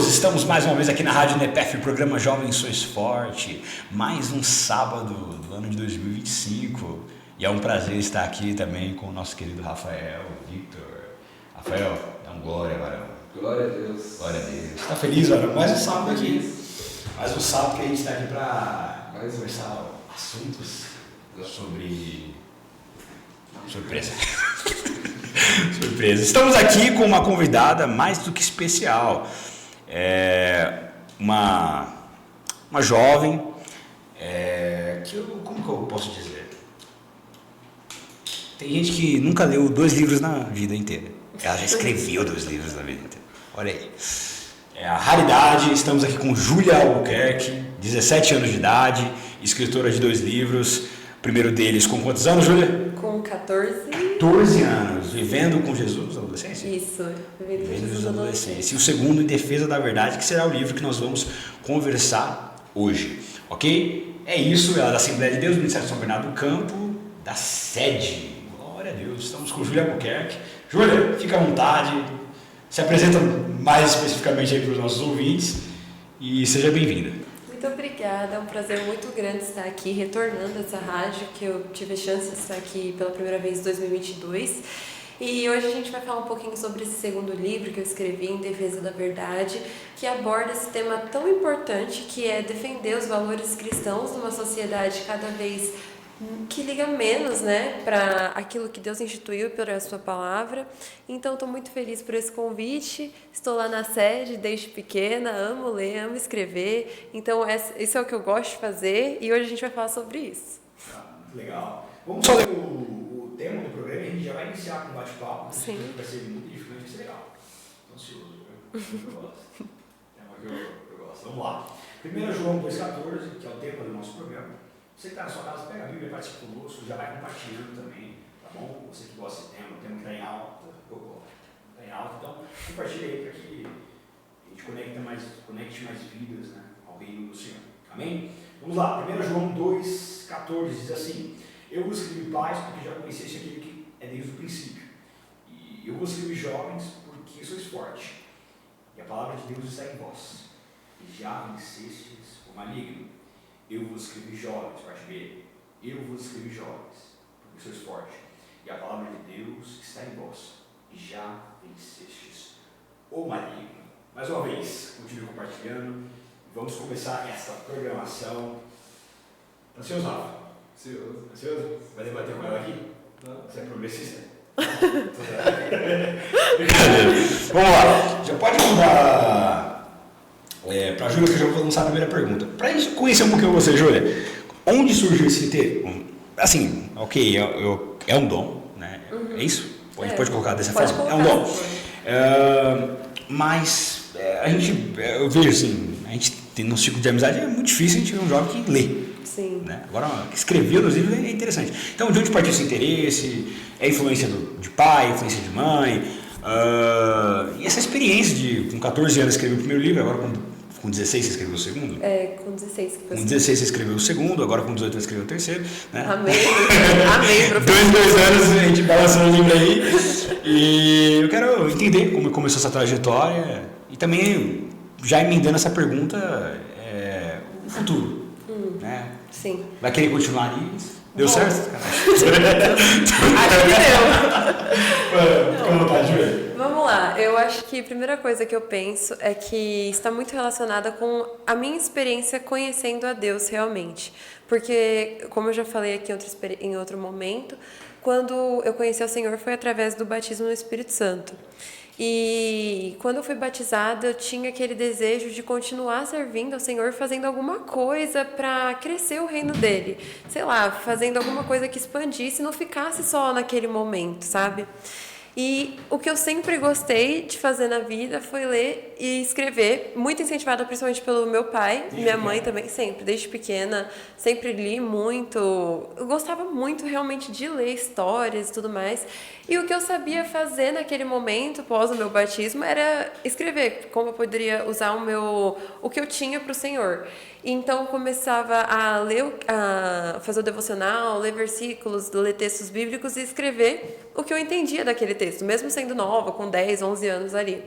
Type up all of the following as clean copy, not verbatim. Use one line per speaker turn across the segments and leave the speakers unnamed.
Deus! Estamos mais uma vez aqui na Rádio NEPEF, programa Jovem Sois Forte. Mais um sábado do ano de 2025. E é um prazer estar aqui também com o nosso querido Rafael, Victor. Rafael, dá um glória, varão.
Glória a Deus.
Glória a Deus. Tá feliz, varão? Mais um sábado aqui. Mais um sábado que a gente está aqui para conversar assuntos sobre... Surpresa. Surpresa. Estamos aqui com uma convidada mais do que especial. Uma jovem, como que eu posso dizer? Tem gente que nunca leu 2 livros na vida inteira. Ela já escreveu 2 livros na vida inteira. Olha aí. É a raridade. Estamos aqui com Júlia Albuquerque, 17 anos de idade, escritora de 2 livros. O primeiro deles com quantos anos, Júlia?
Com 14.
14 anos, vivendo com Jesus na adolescência?
Isso,
vivendo com Jesus na adolescência. E o segundo, Em Defesa da Verdade, que será o livro que nós vamos conversar hoje, ok? É isso, ela é da Assembleia de Deus, do Ministério de São Bernardo do Campo, da sede. Glória a Deus, estamos com Júlia Albuquerque. Júlia, fica à vontade, se apresenta mais especificamente aí para os nossos ouvintes e seja bem-vinda.
Muito obrigada, é um prazer muito grande estar aqui, retornando a essa rádio, que eu tive a chance de estar aqui pela primeira vez em 2022. E hoje a gente vai falar um pouquinho sobre esse segundo livro que eu escrevi, Em Defesa da Verdade, que aborda esse tema tão importante que é defender os valores cristãos numa sociedade cada vez que liga menos, né, para aquilo que Deus instituiu pela sua palavra. Então, estou muito feliz por esse convite. Estou lá na sede desde pequena, amo ler, amo escrever. Então, isso é o que eu gosto de fazer e hoje a gente vai falar sobre isso.
Muito legal. Vamos só ler o tema do programa e a gente já vai iniciar com um bate-papo.
Sim.
Vai ser muito edificante, vai ser legal. Estou ansioso, eu gosto. É uma que eu gosto. Vamos lá. 1 João 2,14, que é o tema do nosso programa. Você que está na sua casa, pega a Bíblia e participa conosco, já vai compartilhando também, tá bom? Você que gosta desse tema, o tema que está em alta, está em alta, então compartilha aí para que a gente conecte mais vidas, né, ao reino do Senhor. Amém? Vamos lá, 1 João 2,14 diz assim: Eu vos escrevi pais porque já conheceste aquele que é desde o princípio. E eu vos escrevi jovens porque sois fortes. E a palavra de Deus está em vós. E já vencestes o maligno. Eu vos escrevi jovens, parte B. Eu vos escrevi jovens, porque sois fortes. E a palavra de Deus está em vós. E já vencestes o maligno. Mais uma vez, continue compartilhando. Vamos começar essa programação. Está ansioso, Rafa? Ansioso? Vai debater com ela aqui?
Não.
Você é progressista? Vamos lá. Já pode mudar... para a Júlia, que eu já vou lançar a primeira pergunta. Para a gente conhecer um pouquinho você, Júlia, onde surgiu esse texto? Assim, ok, é um dom, né?
Uhum.
É isso? A gente pode colocar dessa
pode
forma?
colocar.
É um dom. Mas eu vejo assim, a gente tem no ciclo de amizade, é muito difícil a gente ver um jovem que lê.
Sim.
Né? Agora, escrever nos livros é interessante. Então, de onde partiu esse interesse? É influência de pai, influência de mãe? E essa experiência de, com 14 anos, escrever o primeiro livro, agora com 16 você escreveu o segundo?
Com 16 que foi.
Com 16 você escreveu o segundo, agora com 18 você escreveu o terceiro. Né?
Amém, professor.
2 anos a gente balançando o livro aí. E eu quero entender como começou essa trajetória e também, já emendando essa pergunta, o futuro. Né?
Sim.
Vai querer continuar nisso? Deu certo?
Acho que deu.
Fica à vontade, Júlia.
Vamos lá, eu acho que a primeira coisa que eu penso é que está muito relacionada com a minha experiência conhecendo a Deus realmente. Porque, como eu já falei aqui em outro momento, quando eu conheci o Senhor foi através do batismo no Espírito Santo. E quando eu fui batizada, eu tinha aquele desejo de continuar servindo ao Senhor, fazendo alguma coisa para crescer o reino dele. Sei lá, fazendo alguma coisa que expandisse e não ficasse só naquele momento, sabe? E o que eu sempre gostei de fazer na vida foi ler e escrever, muito incentivada principalmente pelo meu pai e minha mãe também, sempre, desde pequena, sempre li muito, eu gostava muito realmente de ler histórias e tudo mais, e o que eu sabia fazer naquele momento, após o meu batismo, era escrever, como eu poderia usar o que eu tinha para o Senhor. Então, eu começava a ler, a fazer o devocional, ler versículos, ler textos bíblicos e escrever o que eu entendia daquele texto, mesmo sendo nova, com 10, 11 anos ali.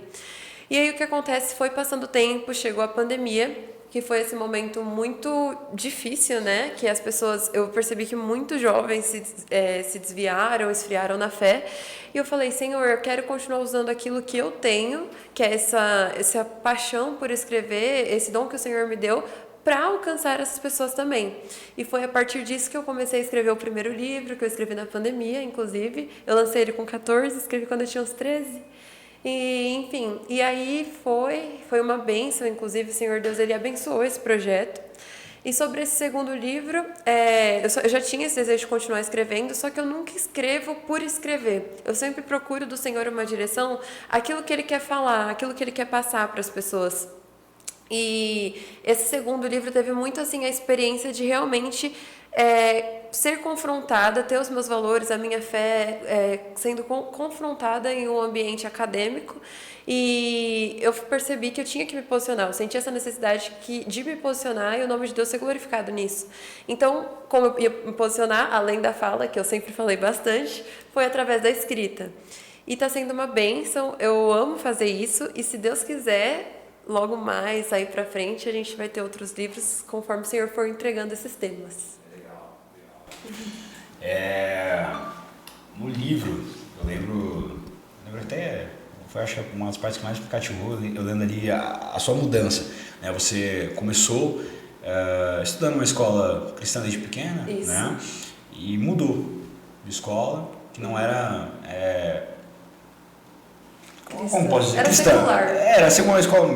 E aí o que acontece foi passando o tempo, chegou a pandemia, que foi esse momento muito difícil, né? Que as pessoas, eu percebi que muitos jovens se desviaram, esfriaram na fé. E eu falei, Senhor, eu quero continuar usando aquilo que eu tenho, que é essa paixão por escrever, esse dom que o Senhor me deu, para alcançar essas pessoas também. E foi a partir disso que eu comecei a escrever o primeiro livro, que eu escrevi na pandemia, inclusive. Eu lancei ele com 14, escrevi quando eu tinha uns 13. E, enfim, e aí foi uma bênção, inclusive o Senhor Deus, ele abençoou esse projeto. E sobre esse segundo livro, eu já tinha esse desejo de continuar escrevendo, só que eu nunca escrevo por escrever. Eu sempre procuro do Senhor uma direção, aquilo que Ele quer falar, aquilo que Ele quer passar para as pessoas. E esse segundo livro teve muito assim a experiência de realmente ser confrontada, ter os meus valores, a minha fé sendo confrontada em um ambiente acadêmico, e eu percebi que eu tinha que me posicionar, eu senti essa necessidade de me posicionar e o nome de Deus ser glorificado nisso. Então, como eu ia me posicionar, além da fala, que eu sempre falei bastante, foi através da escrita. E está sendo uma bênção, eu amo fazer isso, e se Deus quiser, logo mais, aí pra frente, a gente vai ter outros livros conforme o Senhor for entregando esses temas.
Legal. No livro, eu lembro até, foi acho que uma das partes que mais me cativou, eu lendo ali a sua mudança, né? Você começou estudando numa escola cristã desde pequena,
isso,
né? E mudou de escola, que não era... Como posso dizer?
Era
cristã.
Secular.
Era uma escola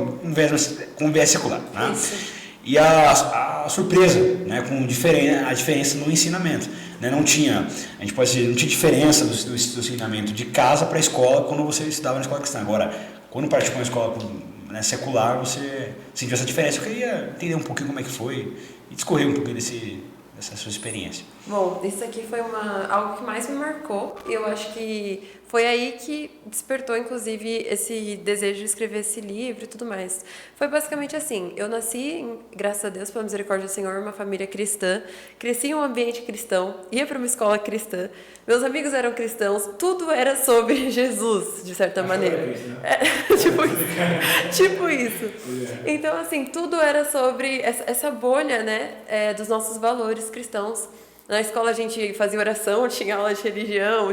com viés secular. Né?
Isso.
E a surpresa, né, com a diferença no ensinamento. Né? Não tinha, a gente pode dizer, não tinha diferença do ensinamento de casa para a escola quando você estudava na escola cristã. Agora, quando partiu para uma escola secular, você sentiu essa diferença. Eu queria entender um pouquinho como é que foi e discorrer um pouquinho dessa sua experiência.
Bom, isso aqui foi algo que mais me marcou, e eu acho que foi aí que despertou, inclusive, esse desejo de escrever esse livro e tudo mais. Foi basicamente assim, eu nasci, graças a Deus, pela misericórdia do Senhor, uma família cristã, cresci em um ambiente cristão, ia para uma escola cristã, meus amigos eram cristãos, tudo era sobre Jesus, de certa maneira. Tipo isso. Então, assim, tudo era sobre essa bolha, né, dos nossos valores cristãos. Na escola a gente fazia oração, tinha aula de religião,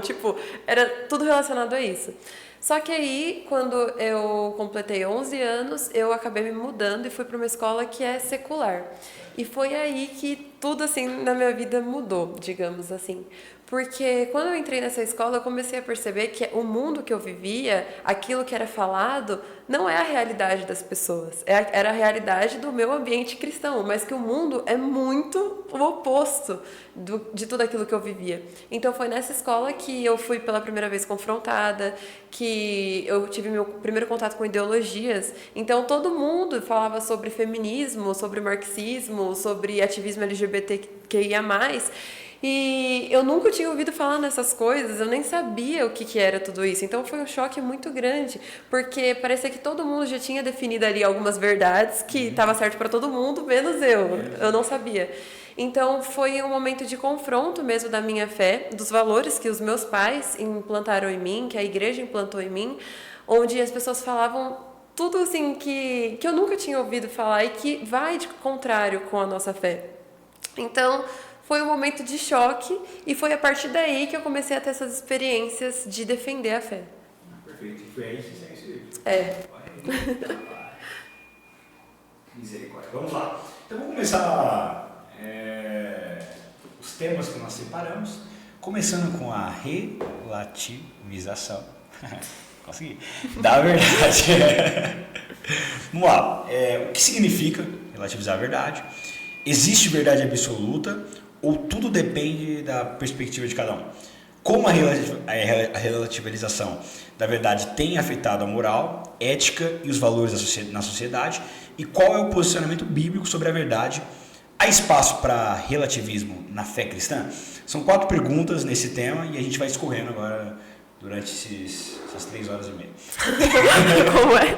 era tudo relacionado a isso. Só que aí, quando eu completei 11 anos, eu acabei me mudando e fui para uma escola que é secular. E foi aí que tudo, assim, na minha vida mudou, digamos assim. Porque quando eu entrei nessa escola, eu comecei a perceber que o mundo que eu vivia, aquilo que era falado, não é a realidade das pessoas. Era a realidade do meu ambiente cristão, mas que o mundo é muito o oposto de tudo aquilo que eu vivia. Então foi nessa escola que eu fui pela primeira vez confrontada, que eu tive meu primeiro contato com ideologias. Então todo mundo falava sobre feminismo, sobre marxismo, sobre ativismo LGBTQIA+. E eu nunca tinha ouvido falar nessas coisas, eu nem sabia o que era tudo isso. Então foi um choque muito grande, porque parecia que todo mundo já tinha definido ali algumas verdades que estava certo para todo mundo, menos eu. Eu não sabia. Então foi um momento de confronto mesmo da minha fé, dos valores que os meus pais implantaram em mim, que a igreja implantou em mim, onde as pessoas falavam tudo assim que eu nunca tinha ouvido falar e que vai de contrário com a nossa fé. Então foi um momento de choque e foi a partir daí que eu comecei a ter essas experiências de defender a fé.
Perfeito. E foi aí que você esse livro. Misericórdia. Vamos lá. Então vamos começar os temas que nós separamos, começando com a relativização. Consegui. Da verdade. Vamos lá. O que significa relativizar a verdade? Existe verdade absoluta ou tudo depende da perspectiva de cada um? Como a relativização da verdade tem afetado a moral, ética e os valores na sociedade? E qual é o posicionamento bíblico sobre a verdade? Há espaço para relativismo na fé cristã? São 4 perguntas nesse tema e a gente vai escorrendo agora durante essas 3 horas e meia.
Como é?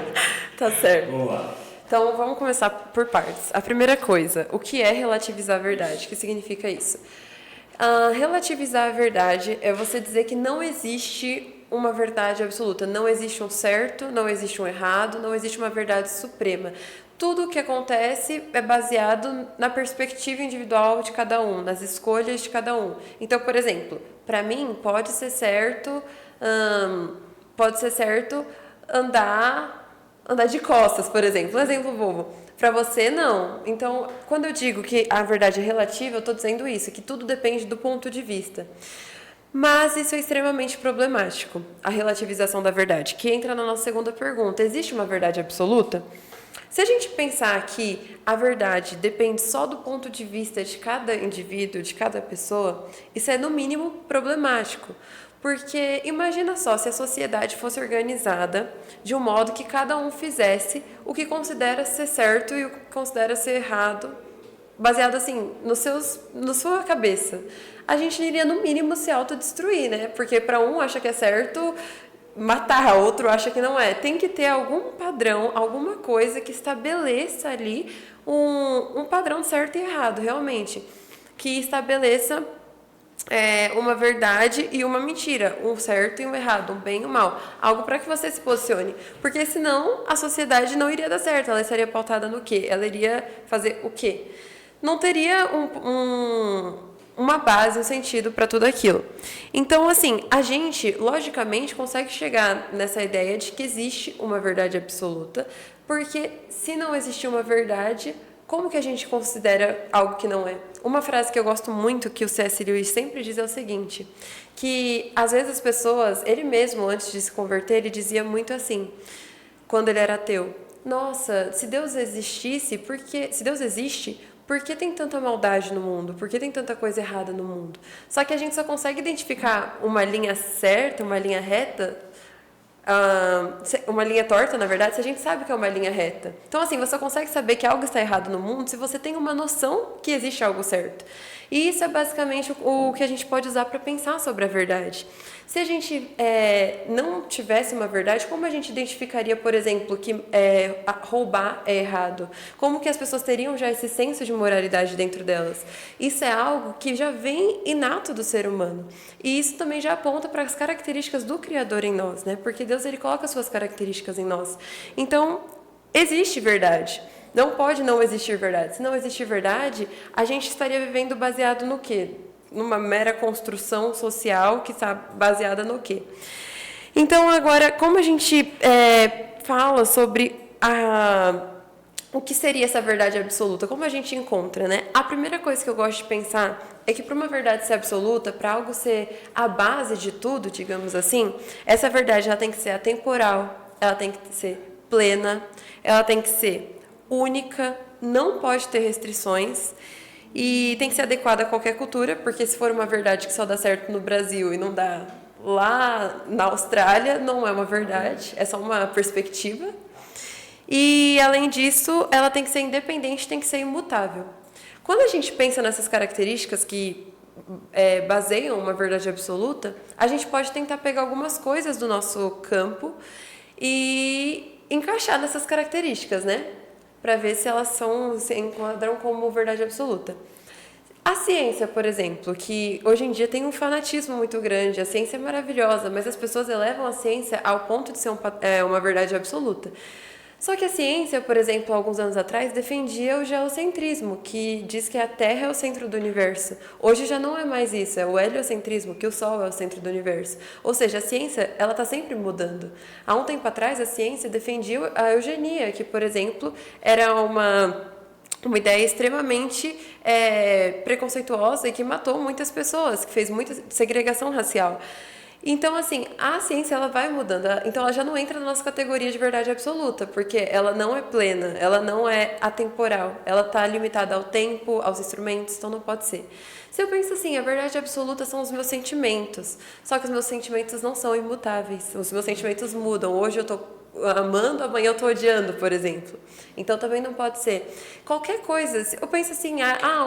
Tá certo.
Vamos lá.
Então, vamos começar por partes. A primeira coisa, o que é relativizar a verdade? O que significa isso? Relativizar a verdade é você dizer que não existe uma verdade absoluta. Não existe um certo, não existe um errado, não existe uma verdade suprema. Tudo o que acontece é baseado na perspectiva individual de cada um, nas escolhas de cada um. Então, por exemplo, para mim pode ser certo andar de costas, por exemplo. Um exemplo bobo. Para você, não. Então, quando eu digo que a verdade é relativa, eu estou dizendo isso, que tudo depende do ponto de vista. Mas isso é extremamente problemático, a relativização da verdade, que entra na nossa segunda pergunta. Existe uma verdade absoluta? Se a gente pensar que a verdade depende só do ponto de vista de cada indivíduo, de cada pessoa, isso é, no mínimo, problemático. Porque imagina só se a sociedade fosse organizada de um modo que cada um fizesse o que considera ser certo e o que considera ser errado, baseado assim na sua cabeça. A gente iria no mínimo se autodestruir, né? Porque para um acha que é certo matar, outro acha que não é. Tem que ter algum padrão, alguma coisa que estabeleça ali um padrão certo e errado, realmente, que estabeleça uma verdade e uma mentira, um certo e um errado, um bem e um mal. Algo para que você se posicione. Porque senão a sociedade não iria dar certo. Ela estaria pautada no quê? Ela iria fazer o quê? Não teria uma base, um sentido para tudo aquilo. Então, assim, a gente, logicamente, consegue chegar nessa ideia de que existe uma verdade absoluta, porque se não existir uma verdade, como que a gente considera algo que não é? Uma frase que eu gosto muito, que o C.S. Lewis sempre diz, é o seguinte, que às vezes as pessoas, ele mesmo, antes de se converter, ele dizia muito assim, quando ele era ateu, nossa, se Deus existe, por que tem tanta maldade no mundo? Por que tem tanta coisa errada no mundo? Só que a gente só consegue identificar uma linha certa, uma linha reta, uma linha torta, na verdade, se a gente sabe que é uma linha reta. Então, assim, você consegue saber que algo está errado no mundo se você tem uma noção que existe algo certo. E isso é basicamente o que a gente pode usar para pensar sobre a verdade. Se a gente não tivesse uma verdade, como a gente identificaria, por exemplo, que roubar é errado? Como que as pessoas teriam já esse senso de moralidade dentro delas? Isso é algo que já vem inato do ser humano. E isso também já aponta para as características do Criador em nós, né? Porque Deus, ele coloca as suas características em nós. Então, existe verdade. Não pode não existir verdade. Se não existir verdade, a gente estaria vivendo baseado no quê? Numa mera construção social que está baseada no quê? Então, agora, como a gente fala sobre o que seria essa verdade absoluta? Como a gente encontra, né? A primeira coisa que eu gosto de pensar é que para uma verdade ser absoluta, para algo ser a base de tudo, digamos assim, essa verdade ela tem que ser atemporal, ela tem que ser plena, ela tem que ser única, não pode ter restrições e tem que ser adequada a qualquer cultura, porque se for uma verdade que só dá certo no Brasil e não dá lá na Austrália, não é uma verdade, é só uma perspectiva. E, além disso, ela tem que ser independente, tem que ser imutável. Quando a gente pensa nessas características que baseiam uma verdade absoluta, a gente pode tentar pegar algumas coisas do nosso campo e encaixar nessas características, né? Para ver se elas se enquadram como verdade absoluta. A ciência, por exemplo, que hoje em dia tem um fanatismo muito grande, a ciência é maravilhosa, mas as pessoas elevam a ciência ao ponto de ser uma verdade absoluta. Só que a ciência, por exemplo, alguns anos atrás, defendia o geocentrismo, que diz que a Terra é o centro do universo. Hoje já não é mais isso, é o heliocentrismo, que o Sol é o centro do universo. Ou seja, a ciência ela está sempre mudando. Há um tempo atrás, a ciência defendia a eugenia, que, por exemplo, era uma ideia extremamente preconceituosa e que matou muitas pessoas, que fez muita segregação racial. Então, assim, a ciência ela vai mudando, então ela já não entra na nossa categoria de verdade absoluta, porque ela não é plena, ela não é atemporal, ela está limitada ao tempo, aos instrumentos, então não pode ser. Se eu penso assim, a verdade absoluta são os meus sentimentos, só que os meus sentimentos não são imutáveis, os meus sentimentos mudam, hoje eu estou amando, amanhã eu estou odiando, por exemplo. Então também não pode ser. Qualquer coisa, eu penso assim,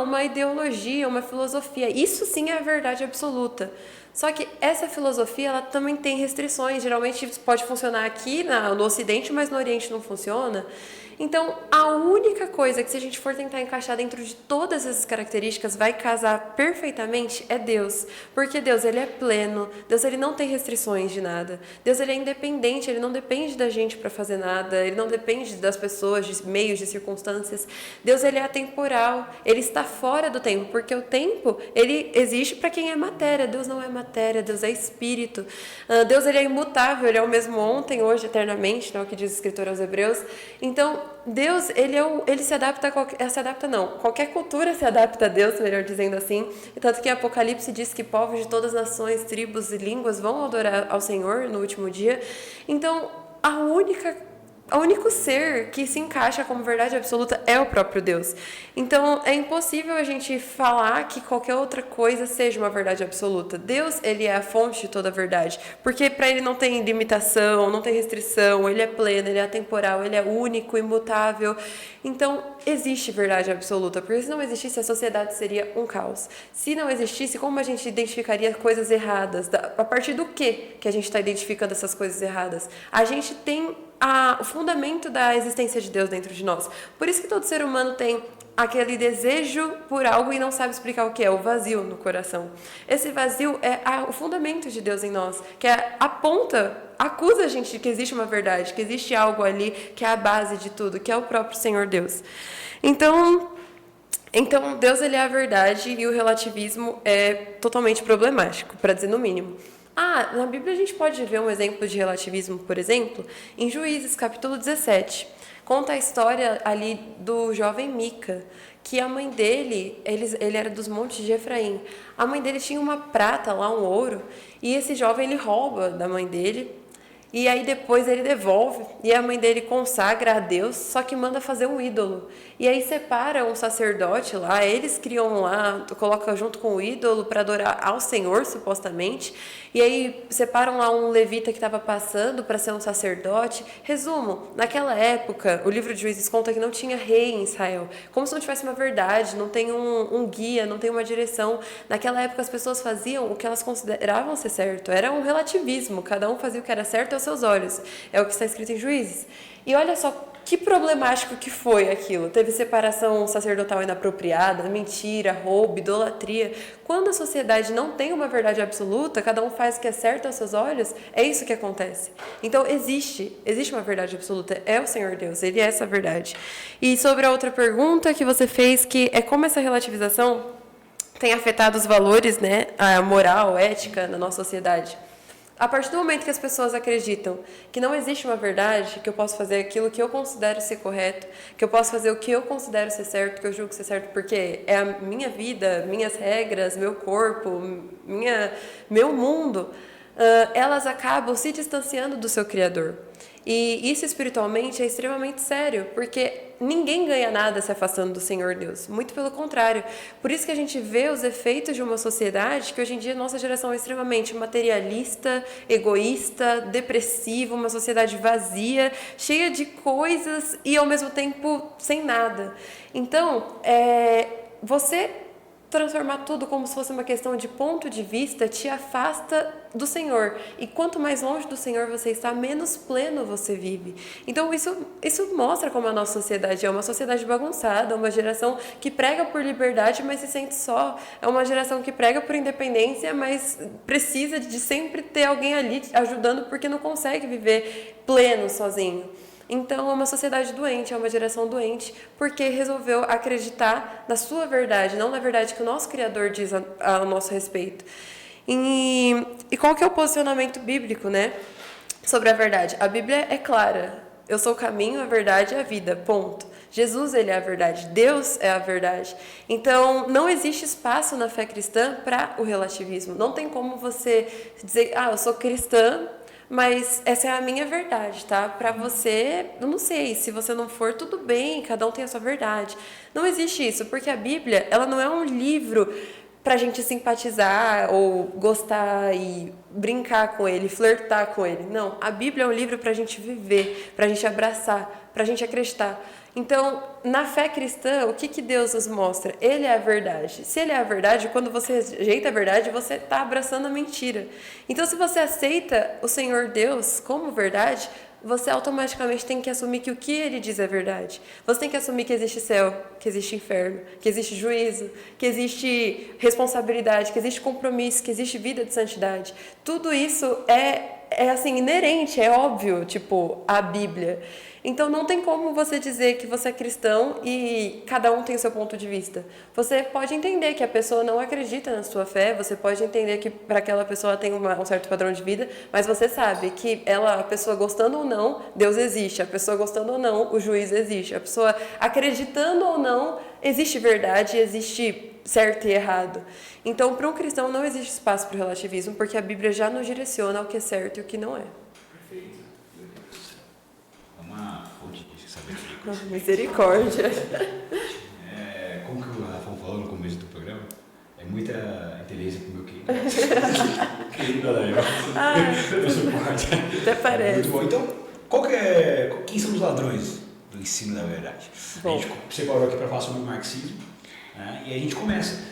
uma ideologia, uma filosofia, isso sim é a verdade absoluta. Só que essa filosofia, ela também tem restrições. Geralmente pode funcionar aqui no Ocidente, mas no Oriente não funciona. Então, a única coisa que, se a gente for tentar encaixar dentro de todas essas características, vai casar perfeitamente é Deus. Porque Deus, ele é pleno. Deus, ele não tem restrições de nada. Deus, ele é independente. Ele não depende da gente para fazer nada. Ele não depende das pessoas, de meios, de circunstâncias. Deus, ele é atemporal. Ele está fora do tempo. Porque o tempo, ele existe para quem é matéria. Deus não é matéria. Deus é espírito. Deus, ele é imutável. Ele é o mesmo ontem, hoje, eternamente, não é o que diz o escritor aos Hebreus. Então, Deus, ele se adapta a qualquer cultura se adapta a Deus, melhor dizendo assim. Tanto que Apocalipse diz que povos de todas as nações, tribos e línguas vão adorar ao Senhor no último dia. Então, o único ser que se encaixa como verdade absoluta é o próprio Deus. Então, é impossível a gente falar que qualquer outra coisa seja uma verdade absoluta. Deus, ele é a fonte de toda a verdade. Porque para ele não tem limitação, não tem restrição, ele é pleno, ele é atemporal, ele é único, imutável. Então, existe verdade absoluta. Porque se não existisse, a sociedade seria um caos. Se não existisse, como a gente identificaria coisas erradas? A partir do que a gente está identificando essas coisas erradas? A gente tem o fundamento da existência de Deus dentro de nós. Por isso que todo ser humano tem aquele desejo por algo e não sabe explicar o que é, o vazio no coração. Esse vazio é o fundamento de Deus em nós, que acusa a gente de que existe uma verdade, que existe algo ali que é a base de tudo, que é o próprio Senhor Deus. Então Deus, ele é a verdade e o relativismo é totalmente problemático, para dizer no mínimo. Na Bíblia a gente pode ver um exemplo de relativismo, por exemplo, em Juízes, capítulo 17. Conta a história ali do jovem Mica, que a mãe dele, ele era dos montes de Efraim. A mãe dele tinha uma prata lá, um ouro, e esse jovem, ele rouba da mãe dele, e aí depois ele devolve, e a mãe dele consagra a Deus, só que manda fazer um ídolo. E aí separa um sacerdote lá, eles criam lá, colocam junto com o ídolo para adorar ao Senhor, supostamente. E aí separam lá um levita que estava passando para ser um sacerdote. Resumo, naquela época, o livro de Juízes conta que não tinha rei em Israel. Como se não tivesse uma verdade, não tem um guia, não tem uma direção. Naquela época as pessoas faziam o que elas consideravam ser certo. Era um relativismo, cada um fazia o que era certo aos seus olhos. É o que está escrito em Juízes. E olha só que problemático que foi aquilo. Teve separação sacerdotal inapropriada, mentira, roubo, idolatria. Quando a sociedade não tem uma verdade absoluta, cada um faz o que é certo aos seus olhos, é isso que acontece. Então existe uma verdade absoluta, é o Senhor Deus, ele é essa verdade. E sobre a outra pergunta que você fez, que é como essa relativização tem afetado os valores, né, a moral, a ética na nossa sociedade. A partir do momento que as pessoas acreditam que não existe uma verdade, que eu posso fazer aquilo que eu considero ser correto, que eu posso fazer o que eu considero ser certo, que eu julgo ser certo porque é a minha vida, minhas regras, meu corpo, meu mundo, elas acabam se distanciando do seu Criador. E isso espiritualmente é extremamente sério, porque ninguém ganha nada se afastando do Senhor Deus, muito pelo contrário. Por isso que a gente vê os efeitos de uma sociedade que hoje em dia nossa geração é extremamente materialista, egoísta, depressiva, uma sociedade vazia, cheia de coisas e ao mesmo tempo sem nada. Então, você transformar tudo como se fosse uma questão de ponto de vista te afasta do Senhor. E quanto mais longe do Senhor você está, menos pleno você vive. Então isso mostra como a nossa sociedade é uma sociedade bagunçada, uma geração que prega por liberdade, mas se sente só. É uma geração que prega por independência, mas precisa de sempre ter alguém ali ajudando porque não consegue viver pleno sozinho. Então, é uma sociedade doente, é uma geração doente, porque resolveu acreditar na sua verdade, não na verdade que o nosso Criador diz ao nosso respeito. E qual que é o posicionamento bíblico, né, sobre a verdade? A Bíblia é clara. Eu sou o caminho, a verdade e a vida, ponto. Jesus, ele é a verdade. Deus é a verdade. Então, não existe espaço na fé cristã para o relativismo. Não tem como você dizer, eu sou cristã, mas essa é a minha verdade, tá? Para você, eu não sei, se você não for, tudo bem, cada um tem a sua verdade. Não existe isso, porque a Bíblia, ela não é um livro para a gente simpatizar ou gostar e brincar com ele, flertar com ele. Não, a Bíblia é um livro para a gente viver, para a gente abraçar, para a gente acreditar. Então, na fé cristã, o que Deus nos mostra? Ele é a verdade. Se ele é a verdade, quando você rejeita a verdade, você está abraçando a mentira. Então, se você aceita o Senhor Deus como verdade, você automaticamente tem que assumir que o que ele diz é verdade. Você tem que assumir que existe céu, que existe inferno, que existe juízo, que existe responsabilidade, que existe compromisso, que existe vida de santidade. Tudo isso é assim, inerente, é óbvio, tipo, a Bíblia. Então não tem como você dizer que você é cristão e cada um tem o seu ponto de vista. Você pode entender que a pessoa não acredita na sua fé, você pode entender que para aquela pessoa tem um certo padrão de vida, mas você sabe que a pessoa gostando ou não, Deus existe. A pessoa gostando ou não, o juiz existe. A pessoa acreditando ou não, existe verdade, existe certo e errado. Então, para um cristão não existe espaço para o relativismo, porque a Bíblia já nos direciona ao que é certo e o que não é.
Perfeito.
Uma fonte de sabedoria.
Misericórdia.
Como que o Rafa falou no começo do programa, é muita inteligência pro meu querido.
Querido galera.
Até parece.
Muito bom. Então, quem são os ladrões do ensino da verdade?
Bom.
A gente separou aqui para falar sobre o marxismo, né? E a gente começa.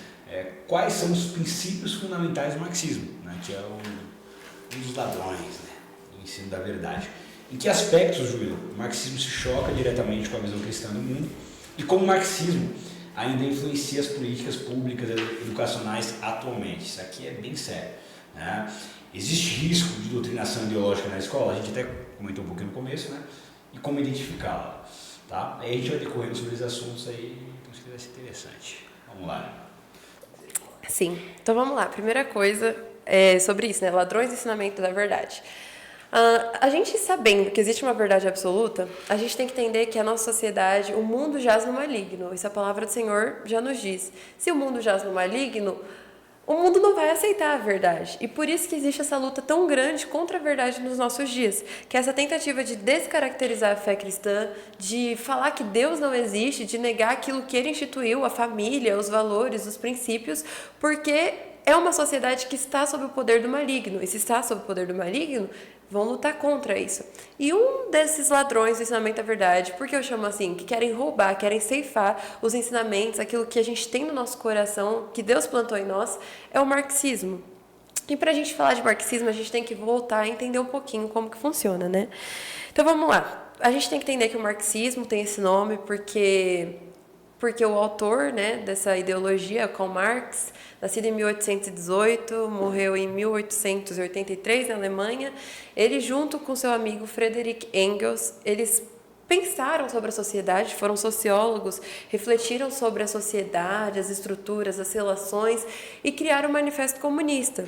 Quais são os princípios fundamentais do marxismo, né? Que é um dos ladrões, né? Do ensino da verdade. Em que aspectos, Júlio, o marxismo se choca diretamente com a visão cristã do mundo e como o marxismo ainda influencia as políticas públicas educacionais atualmente? Isso aqui é bem sério, né? Existe risco de doutrinação ideológica na escola? A gente até comentou um pouquinho no começo, né? E como identificá-la, tá? Aí a gente vai decorrendo sobre esses assuntos aí, então isso vai ser interessante. Vamos lá.
Sim, então vamos lá. Primeira coisa é sobre isso, né? Ladrões do ensinamento da verdade. A gente sabendo que existe uma verdade absoluta, a gente tem que entender que a nossa sociedade, o mundo jaz no maligno. Isso a palavra do Senhor já nos diz. Se o mundo jaz no maligno, o mundo não vai aceitar a verdade. E por isso que existe essa luta tão grande contra a verdade nos nossos dias. Que é essa tentativa de descaracterizar a fé cristã, de falar que Deus não existe, de negar aquilo que ele instituiu, a família, os valores, os princípios, porque é uma sociedade que está sob o poder do maligno. E se está sob o poder do maligno, vão lutar contra isso. E um desses ladrões do ensinamento da verdade, por que eu chamo assim? Que querem roubar, querem ceifar os ensinamentos, aquilo que a gente tem no nosso coração, que Deus plantou em nós, é o marxismo. E para a gente falar de marxismo, a gente tem que voltar a entender um pouquinho como que funciona, né? Então vamos lá. A gente tem que entender que o marxismo tem esse nome porque o autor, né, dessa ideologia, Karl Marx, nascido em 1818, morreu em 1883 na Alemanha, ele junto com seu amigo Friedrich Engels, eles pensaram sobre a sociedade, foram sociólogos, refletiram sobre a sociedade, as estruturas, as relações e criaram o Manifesto Comunista.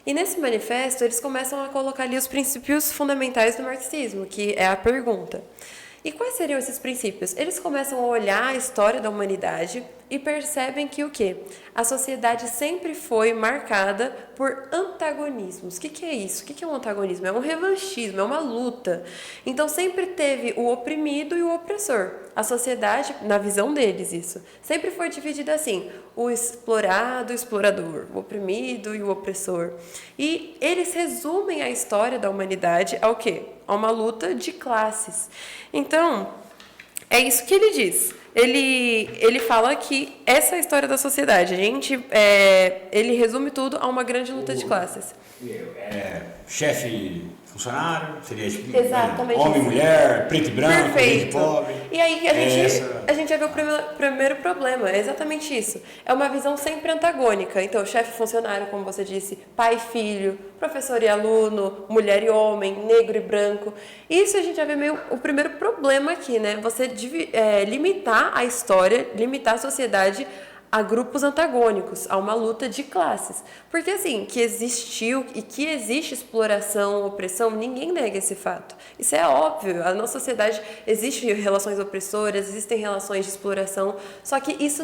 E nesse manifesto eles começam a colocar ali os princípios fundamentais do marxismo, que é a pergunta. E quais seriam esses princípios? Eles começam a olhar a história da humanidade e percebem que o quê? A sociedade sempre foi marcada por antagonismos. O que é isso? O que é um antagonismo? É um revanchismo, é uma luta. Então sempre teve o oprimido e o opressor. A sociedade, na visão deles isso, sempre foi dividida assim, o explorado e o explorador, o oprimido e o opressor. E eles resumem a história da humanidade ao quê? A uma luta de classes. Então, é isso que ele diz. Ele fala que essa é a história da sociedade. Ele resume tudo a uma grande luta de classes.
Chefe, funcionário, seria tipo,
exatamente
homem,
isso.
mulher, preto e branco,
perfeito.
pobre.
E aí a gente já vê o primeiro problema, é exatamente isso. É uma visão sempre antagônica. Então, chefe e funcionário, como você disse, pai e filho, professor e aluno, mulher e homem, negro e branco. Isso a gente já vê meio o primeiro problema aqui, né? Você limitar a história, limitar a sociedade a grupos antagônicos, a uma luta de classes. Porque assim, que existiu e que existe exploração, opressão, ninguém nega esse fato. Isso é óbvio, a nossa sociedade existem relações opressoras, existem relações de exploração, só que isso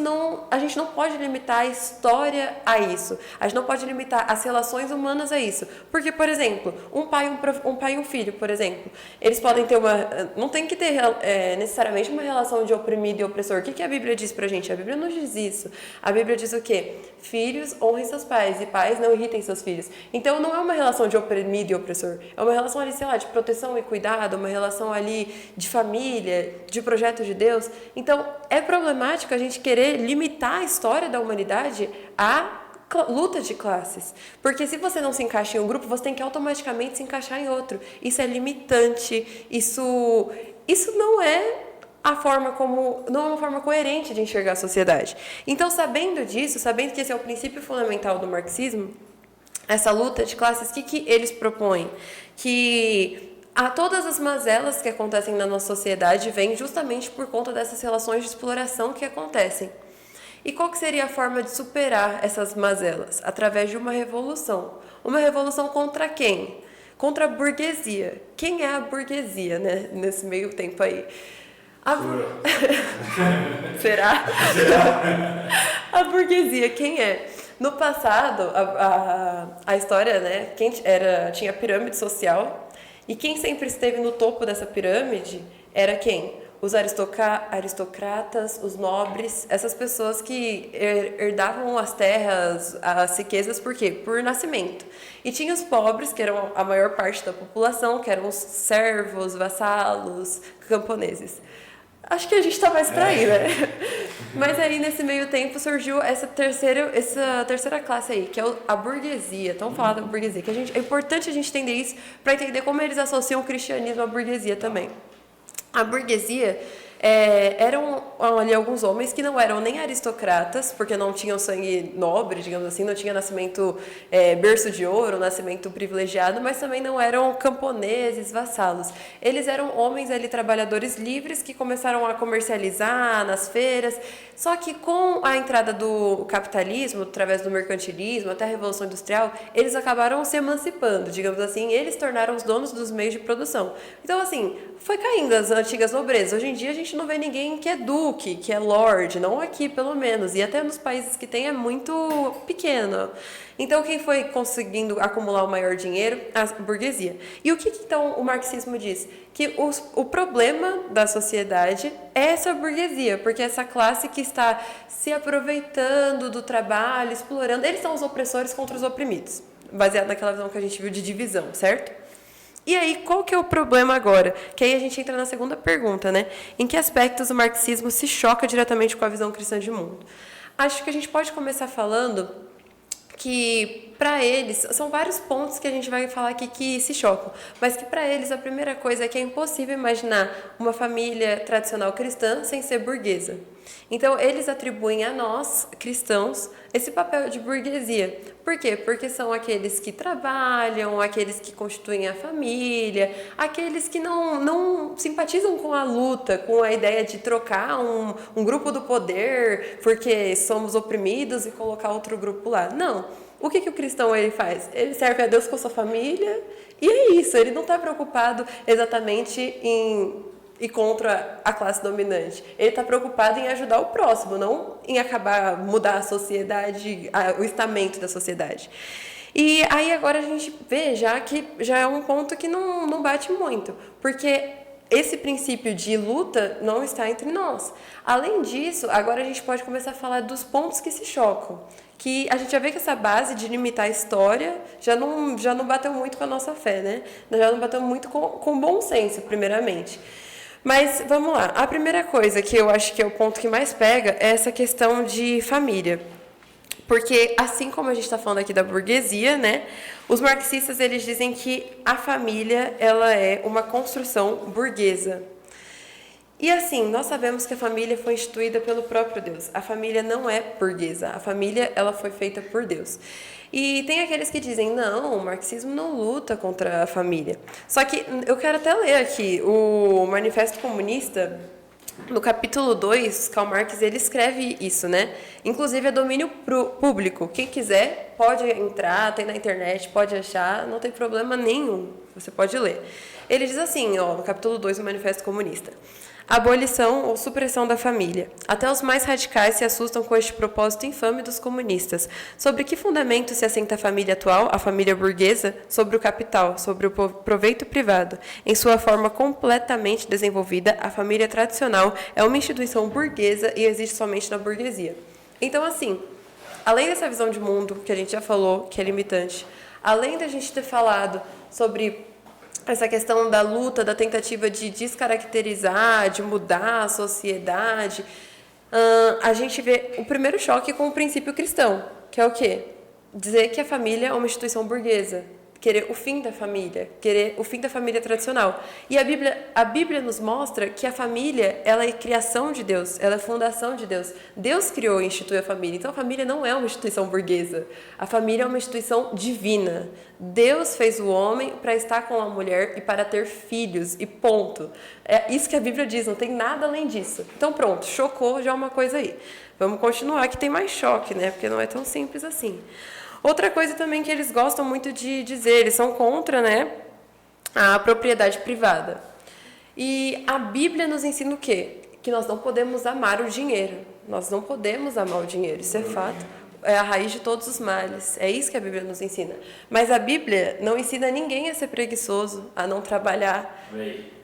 a gente não pode limitar a história a isso. A gente não pode limitar as relações humanas a isso. Porque, por exemplo, um pai e um filho, por exemplo, eles podem ter não tem que ter necessariamente uma relação de oprimido e opressor. O que a Bíblia diz pra gente? A Bíblia nos diz isso. A Bíblia diz o quê? Filhos, honrem seus pais, e pais não irritem seus filhos. Então, não é uma relação de oprimido e opressor. É uma relação ali, sei lá, de proteção e cuidado, uma relação ali de família, de projeto de Deus. Então, é problemático a gente querer limitar a história da humanidade a luta de classes. Porque se você não se encaixa em um grupo, você tem que automaticamente se encaixar em outro. Isso é limitante, isso não é não é uma forma coerente de enxergar a sociedade. Então, sabendo disso, sabendo que esse é o princípio fundamental do marxismo, essa luta de classes, o que eles propõem? Que todas as mazelas que acontecem na nossa sociedade vêm justamente por conta dessas relações de exploração que acontecem. E qual que seria a forma de superar essas mazelas? Através de uma revolução. Uma revolução contra quem? Contra a burguesia. Quem é a burguesia, né? Nesse meio tempo aí? Será? A burguesia, quem é? No passado, a história, né? Tinha a pirâmide social, e quem sempre esteve no topo dessa pirâmide era quem? Os aristocratas, os nobres, essas pessoas que herdavam as terras, as riquezas, por quê? Por nascimento. E tinha os pobres, que eram a maior parte da população, que eram os servos, vassalos, camponeses. Acho que a gente está mais para aí, né? Mas aí, nesse meio tempo, surgiu essa terceira classe aí, que é a burguesia, tão falada burguesia, que é importante a gente entender isso para entender como eles associam o cristianismo à burguesia também. A burguesia eram ali alguns homens que não eram nem aristocratas, porque não tinham sangue nobre, digamos assim, não tinha nascimento berço de ouro, nascimento privilegiado, mas também não eram camponeses, vassalos. Eles eram homens ali, trabalhadores livres, que começaram a comercializar nas feiras, só que com a entrada do capitalismo, através do mercantilismo, até a Revolução Industrial, eles acabaram se emancipando, digamos assim, eles tornaram os donos dos meios de produção. Então, assim, foi caindo as antigas nobrezas. Hoje em dia a gente não vê ninguém que é duque, que é lord, não aqui pelo menos, e até nos países que tem é muito pequeno. Então quem foi conseguindo acumular o maior dinheiro? A burguesia. E o que então o marxismo diz? Que o problema da sociedade é essa burguesia, porque essa classe que está se aproveitando do trabalho, explorando, eles são os opressores contra os oprimidos, baseado naquela visão que a gente viu de divisão, certo? E aí, qual que é o problema agora? Que aí a gente entra na segunda pergunta, né? Em que aspectos o marxismo se choca diretamente com a visão cristã de mundo? Acho que a gente pode começar falando que, para eles, são vários pontos que a gente vai falar aqui que se chocam, mas que, para eles, a primeira coisa é que é impossível imaginar uma família tradicional cristã sem ser burguesa. Então, eles atribuem a nós, cristãos, esse papel de burguesia. Por quê? Porque são aqueles que trabalham, aqueles que constituem a família, aqueles que não simpatizam com a luta, com a ideia de trocar um grupo do poder porque somos oprimidos e colocar outro grupo lá. Não. O que o cristão ele faz? Ele serve a Deus com a sua família e é isso. Ele não está preocupado exatamente em e contra a classe dominante. Ele está preocupado em ajudar o próximo, não em mudar a sociedade, o estamento da sociedade. E aí agora a gente vê que já é um ponto que não bate muito, porque esse princípio de luta não está entre nós. Além disso, agora a gente pode começar a falar dos pontos que se chocam, que a gente já vê que essa base de limitar a história já não bateu muito com a nossa fé, né? Já não bateu muito com bom senso, primeiramente. Mas, vamos lá. A primeira coisa que eu acho que é o ponto que mais pega é essa questão de família. Porque, assim como a gente está falando aqui da burguesia, né, os marxistas eles dizem que a família ela é uma construção burguesa. E assim, nós sabemos que a família foi instituída pelo próprio Deus. A família não é burguesa. A família ela foi feita por Deus. E tem aqueles que dizem, não, o marxismo não luta contra a família. Só que eu quero até ler aqui o Manifesto Comunista, no capítulo 2, Karl Marx ele escreve isso, né? Inclusive é domínio público. Quem quiser pode entrar, tem na internet, pode achar, não tem problema nenhum. Você pode ler. Ele diz assim, no capítulo 2 do Manifesto Comunista. Abolição ou supressão da família. Até os mais radicais se assustam com este propósito infame dos comunistas. Sobre que fundamento se assenta a família atual, a família burguesa? Sobre o capital, sobre o proveito privado. Em sua forma completamente desenvolvida, a família tradicional é uma instituição burguesa e existe somente na burguesia. Então, assim, além dessa visão de mundo que a gente já falou, que é limitante, além da gente ter falado sobre essa questão da luta, da tentativa de descaracterizar, de mudar a sociedade, a gente vê o primeiro choque com o princípio cristão, que é o quê? Dizer que a família é uma instituição burguesa, querer o fim da família, querer o fim da família tradicional. E a Bíblia nos mostra que a família, ela é criação de Deus, ela é fundação de Deus. Deus criou e instituiu a família, então a família não é uma instituição burguesa. A família é uma instituição divina. Deus fez o homem para estar com a mulher e para ter filhos, e ponto. É isso que a Bíblia diz, não tem nada além disso. Então pronto, chocou já uma coisa aí. Vamos continuar, que tem mais choque, né? Porque não é tão simples assim. Outra coisa também que eles gostam muito de dizer, eles são contra, né, a propriedade privada. E a Bíblia nos ensina o quê? Que nós não podemos amar o dinheiro. Nós não podemos amar o dinheiro, isso é fato. É a raiz de todos os males. É isso que a Bíblia nos ensina. Mas a Bíblia não ensina ninguém a ser preguiçoso, a não trabalhar.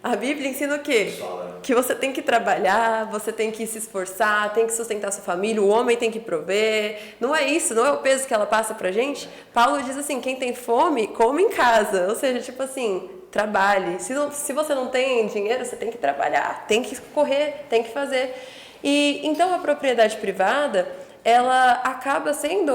A Bíblia ensina o quê? Que você tem que trabalhar, você tem que se esforçar, tem que sustentar sua família, o homem tem que prover. Não é isso, não é o peso que ela passa pra gente. Paulo diz assim, quem tem fome, come em casa. Ou seja, tipo assim, trabalhe. Se você não tem dinheiro, você tem que trabalhar, tem que correr, tem que fazer. E então a propriedade privada, ela acaba sendo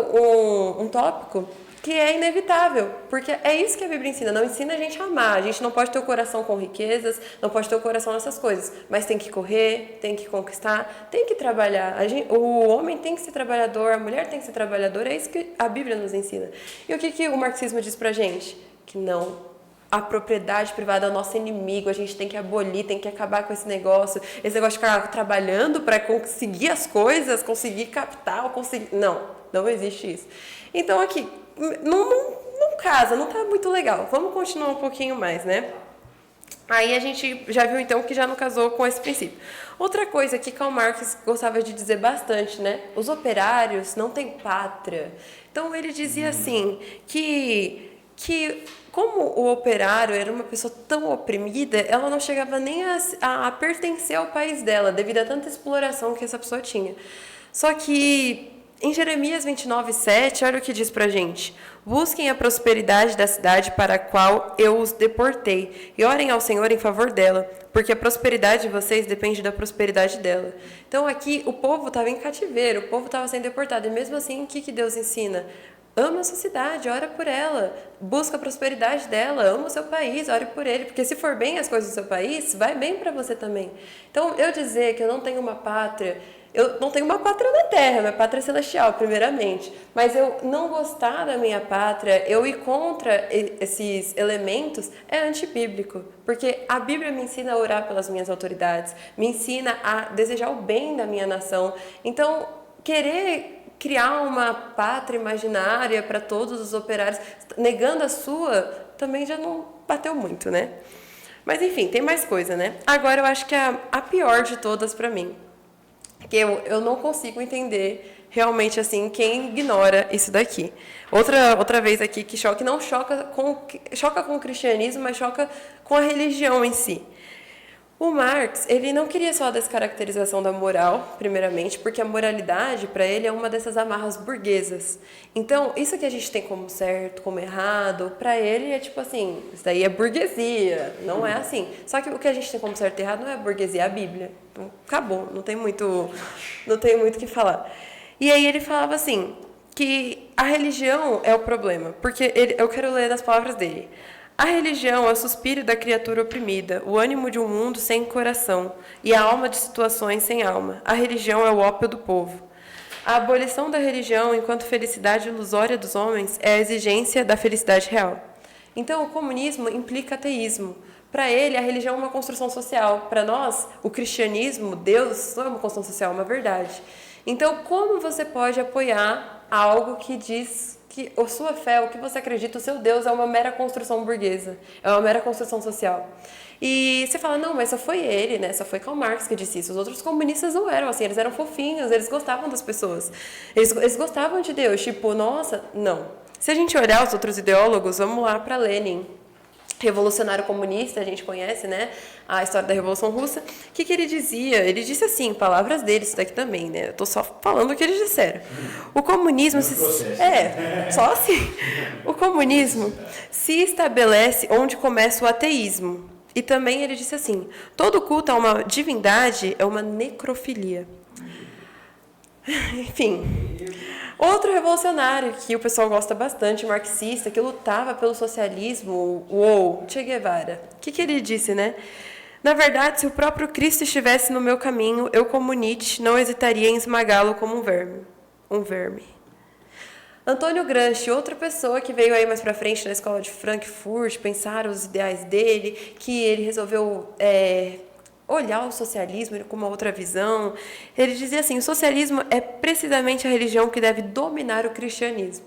um tópico que é inevitável, porque é isso que a Bíblia ensina, não ensina a gente a amar, a gente não pode ter o coração com riquezas, não pode ter o coração nessas coisas, mas tem que correr, tem que conquistar, tem que trabalhar, o homem tem que ser trabalhador, a mulher tem que ser trabalhadora, é isso que a Bíblia nos ensina. E o que o marxismo diz pra gente? Que não. A propriedade privada é o nosso inimigo, a gente tem que abolir, tem que acabar com esse negócio de ficar trabalhando para conseguir as coisas, conseguir capital, conseguir... Não existe isso. Então aqui, não casa, não tá muito legal. Vamos continuar um pouquinho mais, né? Aí a gente já viu então que já não casou com esse princípio. Outra coisa que Karl Marx gostava de dizer bastante, né? Os operários não têm pátria. Então ele dizia assim, que como o operário era uma pessoa tão oprimida, ela não chegava nem a pertencer ao país dela, devido a tanta exploração que essa pessoa tinha. Só que em Jeremias 29:7, olha o que diz pra gente. Busquem a prosperidade da cidade para a qual eu os deportei, e orem ao Senhor em favor dela, porque a prosperidade de vocês depende da prosperidade dela. Então aqui o povo estava em cativeiro, o povo estava sendo deportado, e mesmo assim o que Deus ensina? Ama a sua cidade, ora por ela, busca a prosperidade dela, ama o seu país, ore por ele, porque se for bem as coisas do seu país, vai bem para você também. Então, eu dizer que eu não tenho uma pátria, eu não tenho uma pátria na terra, minha pátria é celestial, primeiramente, mas eu não gostar da minha pátria, eu ir contra esses elementos, é antibíblico, porque a Bíblia me ensina a orar pelas minhas autoridades, me ensina a desejar o bem da minha nação. Então, querer criar uma pátria imaginária para todos os operários, negando a sua, também já não bateu muito, né? Mas enfim, tem mais coisa, né? Agora eu acho que a pior de todas para mim, que eu não consigo entender realmente assim quem ignora isso daqui. Outra vez aqui que não choca com o cristianismo, mas choca com a religião em si. O Marx, ele não queria só a descaracterização da moral, primeiramente, porque a moralidade, para ele, é uma dessas amarras burguesas. Então, isso que a gente tem como certo, como errado, para ele é tipo assim, isso daí é burguesia, não é assim. Só que o que a gente tem como certo e errado não é a burguesia, é a Bíblia. Então, acabou, não tem muito o que falar. E aí ele falava assim, que a religião é o problema, porque eu quero ler das palavras dele. A religião é o suspiro da criatura oprimida, o ânimo de um mundo sem coração e a alma de situações sem alma. A religião é o ópio do povo. A abolição da religião enquanto felicidade ilusória dos homens é a exigência da felicidade real. Então, o comunismo implica ateísmo. Para ele, a religião é uma construção social. Para nós, o cristianismo, Deus, não é uma construção social, é uma verdade. Então, como você pode apoiar algo que diz que a sua fé, o que você acredita, o seu Deus é uma mera construção burguesa, é uma mera construção social? E você fala, não, mas só foi ele, né? Só foi Karl Marx que disse isso. Os outros comunistas não eram assim, eles eram fofinhos, eles gostavam das pessoas. Eles gostavam de Deus, tipo, nossa, não. Se a gente olhar os outros ideólogos, vamos lá para Lenin. revolucionário comunista, a gente conhece, né, a história da Revolução Russa. O que ele dizia? Ele disse assim, palavras dele, isso daqui também, né? Eu tô só falando o que eles disseram. O comunismo só assim. O comunismo se estabelece onde começa o ateísmo. E também ele disse assim: todo culto a uma divindade é uma necrofilia. Enfim. Outro revolucionário que o pessoal gosta bastante, marxista, que lutava pelo socialismo, Che Guevara. O que ele disse, né? Na verdade, se o próprio Cristo estivesse no meu caminho, eu, como Nietzsche, não hesitaria em esmagá-lo como um verme. Antônio Gramsci, outra pessoa que veio aí mais pra frente na escola de Frankfurt, pensar os ideais dele, que ele resolveu olhar o socialismo com uma outra visão. Ele dizia assim: o socialismo é precisamente a religião que deve dominar o cristianismo.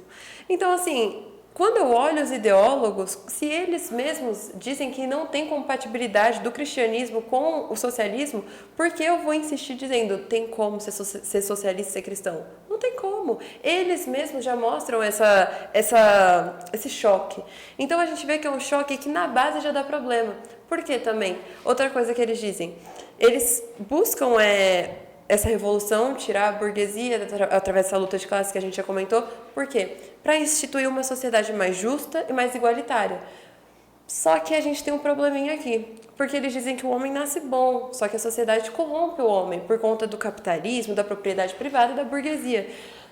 Então, assim, quando eu olho os ideólogos, se eles mesmos dizem que não tem compatibilidade do cristianismo com o socialismo, por que eu vou insistir dizendo tem como ser socialista e ser cristão? Não tem como. Eles mesmos já mostram esse choque. Então a gente vê que é um choque que na base já dá problema. Por que também? Outra coisa que eles dizem, eles buscam essa revolução, tirar a burguesia através dessa luta de classe que a gente já comentou. Por quê? Para instituir uma sociedade mais justa e mais igualitária. Só que a gente tem um probleminha aqui, porque eles dizem que o homem nasce bom, só que a sociedade corrompe o homem por conta do capitalismo, da propriedade privada e da burguesia.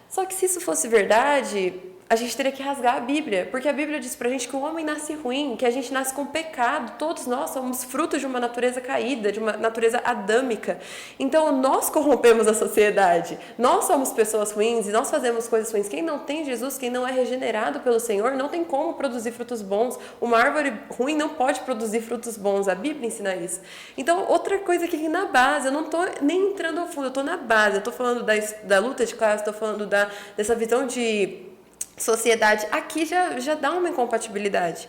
Só que se isso fosse verdade, a gente teria que rasgar a Bíblia, porque a Bíblia diz pra gente que o homem nasce ruim, que a gente nasce com pecado, todos nós somos frutos de uma natureza caída, de uma natureza adâmica. Então nós corrompemos a sociedade, nós somos pessoas ruins e nós fazemos coisas ruins. Quem não tem Jesus, quem não é regenerado pelo Senhor, não tem como produzir frutos bons. Uma árvore ruim não pode produzir frutos bons, a Bíblia ensina isso. Então outra coisa aqui na base, eu não tô nem entrando ao fundo, eu tô na base, eu tô falando da luta de classe, tô falando dessa visão de sociedade, aqui já dá uma incompatibilidade.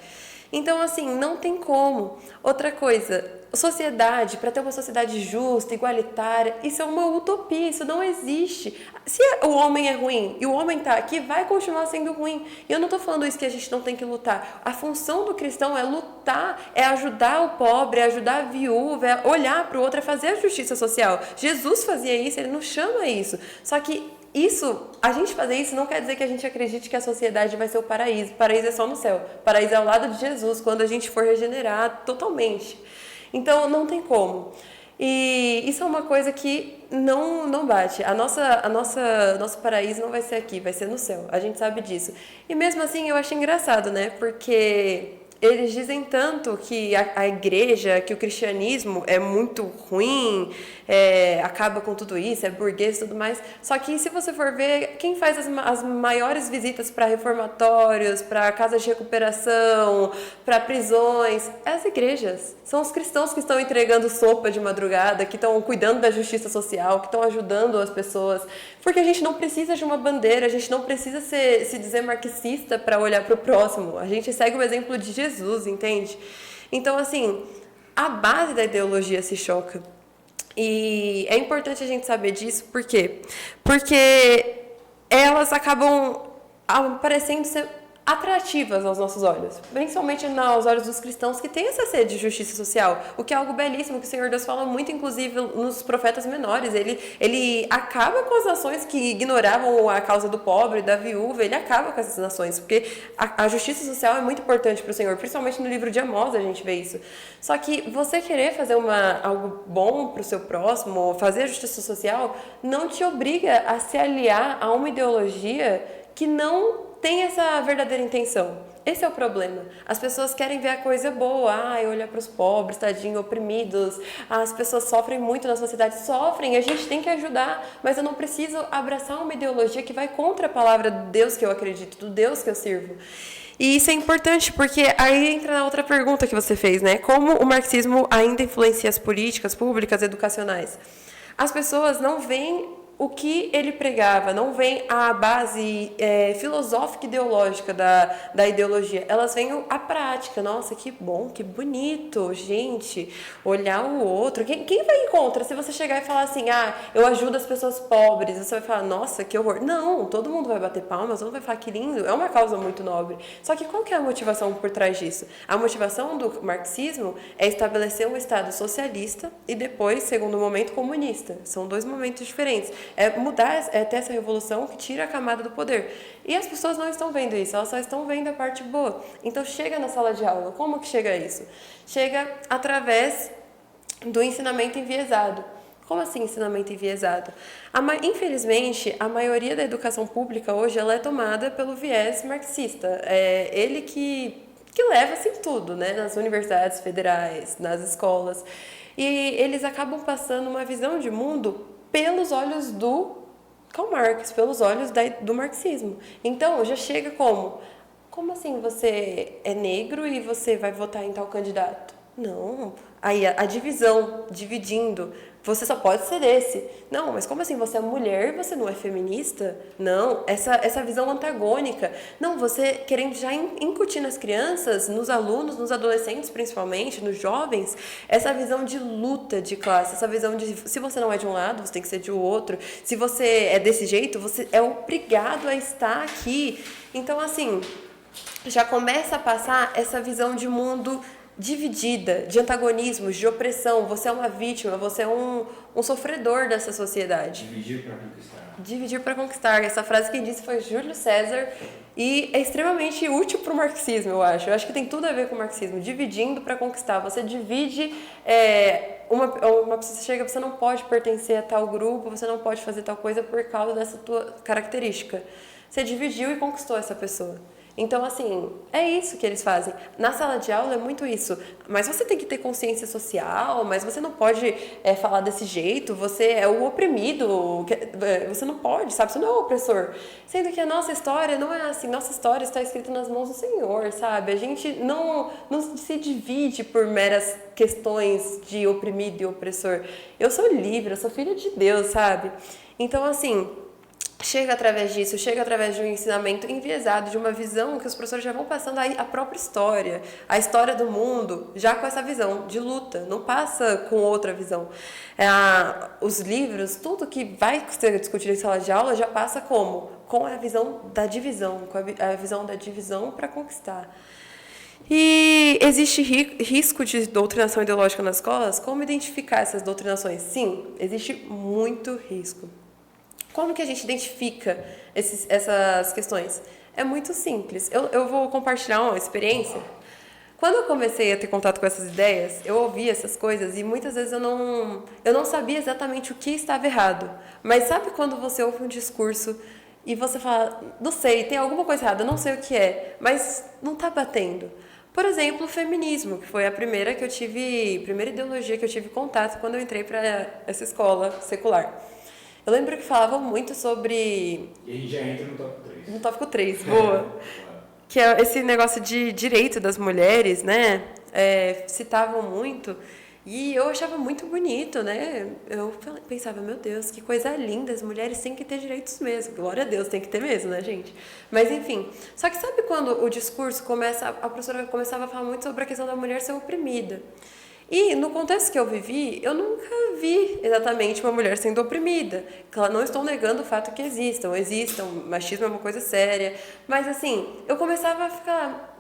Então, assim, não tem como. Outra coisa, sociedade, para ter uma sociedade justa, igualitária, isso é uma utopia, isso não existe. Se o homem é ruim e o homem está aqui, vai continuar sendo ruim. E eu não estou falando isso que a gente não tem que lutar. A função do cristão é lutar, é ajudar o pobre, é ajudar a viúva, é olhar para o outro, é fazer a justiça social. Jesus fazia isso, ele nos chama isso. Só que a gente fazer isso não quer dizer que a gente acredite que a sociedade vai ser o paraíso. O paraíso é só no céu. O paraíso é ao lado de Jesus, quando a gente for regenerado totalmente. Então, não tem como. E isso é uma coisa que não bate. Nosso paraíso não vai ser aqui, vai ser no céu. A gente sabe disso. E mesmo assim, eu acho engraçado, né? Porque eles dizem tanto que a igreja, que o cristianismo é muito ruim, acaba com tudo isso, é burguês e tudo mais. Só que se você for ver, quem faz as maiores visitas para reformatórios, para casas de recuperação, para prisões, é as igrejas. São os cristãos que estão entregando sopa de madrugada, que estão cuidando da justiça social, que estão ajudando as pessoas. Porque a gente não precisa de uma bandeira, a gente não precisa se dizer marxista para olhar para o próximo. A gente segue o exemplo de Jesus, entende? Então, assim, a base da ideologia se choca. E é importante a gente saber disso, por quê? Porque elas acabam parecendo ser atrativas aos nossos olhos, principalmente aos olhos dos cristãos que têm essa sede de justiça social, o que é algo belíssimo, que o Senhor Deus fala muito, inclusive, nos profetas menores. Ele acaba com as nações que ignoravam a causa do pobre, da viúva, ele acaba com essas nações, porque a justiça social é muito importante para o Senhor, principalmente no livro de Amós a gente vê isso. Só que você querer fazer algo bom para o seu próximo, fazer a justiça social, não te obriga a se aliar a uma ideologia que não tem essa verdadeira intenção. Esse é o problema. As pessoas querem ver a coisa boa, olhar para os pobres, tadinho, oprimidos. As pessoas sofrem muito na sociedade, sofrem, a gente tem que ajudar, mas eu não preciso abraçar uma ideologia que vai contra a palavra de Deus que eu acredito, do Deus que eu sirvo. E isso é importante, porque aí entra na outra pergunta que você fez, né? Como o marxismo ainda influencia as políticas públicas educacionais? As pessoas não veem o que ele pregava, não vem a base filosófica e ideológica da ideologia, elas vêm a prática. Nossa, que bom, que bonito, gente, olhar o outro. Quem vai em contra? Se você chegar e falar assim, eu ajudo as pessoas pobres, você vai falar, nossa, que horror. Não, todo mundo vai bater palmas, todo mundo vai falar que lindo, é uma causa muito nobre. Só que qual que é a motivação por trás disso? A motivação do marxismo é estabelecer um Estado socialista e depois, segundo momento, comunista. São dois momentos diferentes. É mudar, é ter essa revolução que tira a camada do poder. E as pessoas não estão vendo isso, elas só estão vendo a parte boa. Então chega na sala de aula. Como que chega isso? Chega através do ensinamento enviesado. Como assim ensinamento enviesado? Infelizmente, a maioria da educação pública hoje ela é tomada pelo viés marxista. É ele que leva assim tudo, né? Nas universidades federais, nas escolas. E eles acabam passando uma visão de mundo pelos olhos do Karl Marx, pelos olhos do marxismo. Então, já chega como assim você é negro e você vai votar em tal candidato? Não, aí a divisão, dividindo, você só pode ser esse. Não, mas como assim você é mulher e você não é feminista? Não, essa visão antagônica. Não, você querendo já incutir nas crianças, nos alunos, nos adolescentes principalmente, nos jovens, essa visão de luta de classe, essa visão de se você não é de um lado, você tem que ser de outro. Se você é desse jeito, você é obrigado a estar aqui. Então, assim, já começa a passar essa visão de mundo dividida, de antagonismos, de opressão. Você é uma vítima, você é um sofredor dessa sociedade.
Dividir para conquistar.
Dividir para conquistar. Essa frase quem disse foi Júlio César e é extremamente útil para o marxismo, eu acho. Eu acho que tem tudo a ver com o marxismo. Dividindo para conquistar. Você divide... uma pessoa chega, você não pode pertencer a tal grupo, você não pode fazer tal coisa por causa dessa tua característica. Você dividiu e conquistou essa pessoa. Então, assim, é isso que eles fazem. Na sala de aula é muito isso. Mas você tem que ter consciência social, mas você não pode falar desse jeito, você é o oprimido, você não pode, sabe? Você não é o opressor. Sendo que a nossa história não é assim, nossa história está escrita nas mãos do Senhor, sabe? A gente não se divide por meras questões de oprimido e opressor. Eu sou livre, eu sou filha de Deus, sabe? Então, assim... chega através disso, chega através de um ensinamento enviesado, de uma visão que os professores já vão passando a própria história, a história do mundo, já com essa visão de luta, não passa com outra visão. Os livros, tudo que vai ser discutido em sala de aula já passa como? Com a visão da divisão, com a visão da divisão para conquistar. E existe risco de doutrinação ideológica nas escolas? Como identificar essas doutrinações? Sim, existe muito risco. Como que a gente identifica essas questões? É muito simples. Eu vou compartilhar uma experiência. Quando eu comecei a ter contato com essas ideias, eu ouvia essas coisas e muitas vezes eu não sabia exatamente o que estava errado. Mas sabe quando você ouve um discurso e você fala, não sei, tem alguma coisa errada, eu não sei o que é, mas não está batendo. Por exemplo, o feminismo, que foi a primeira ideologia que eu tive contato quando eu entrei para essa escola secular. Eu lembro que falavam muito sobre...
E a gente já entra no tópico 3.
No tópico 3, boa. Que é esse negócio de direito das mulheres, né? Citavam muito. E eu achava muito bonito, né? Eu pensava, meu Deus, que coisa linda, as mulheres têm que ter direitos mesmo. Glória a Deus, tem que ter mesmo, né, gente? Mas, enfim. Só que sabe quando o discurso a professora começava a falar muito sobre a questão da mulher ser oprimida? E no contexto que eu vivi, eu nunca vi exatamente uma mulher sendo oprimida. Claro, não estou negando o fato que existam, machismo é uma coisa séria. Mas assim, eu começava a ficar...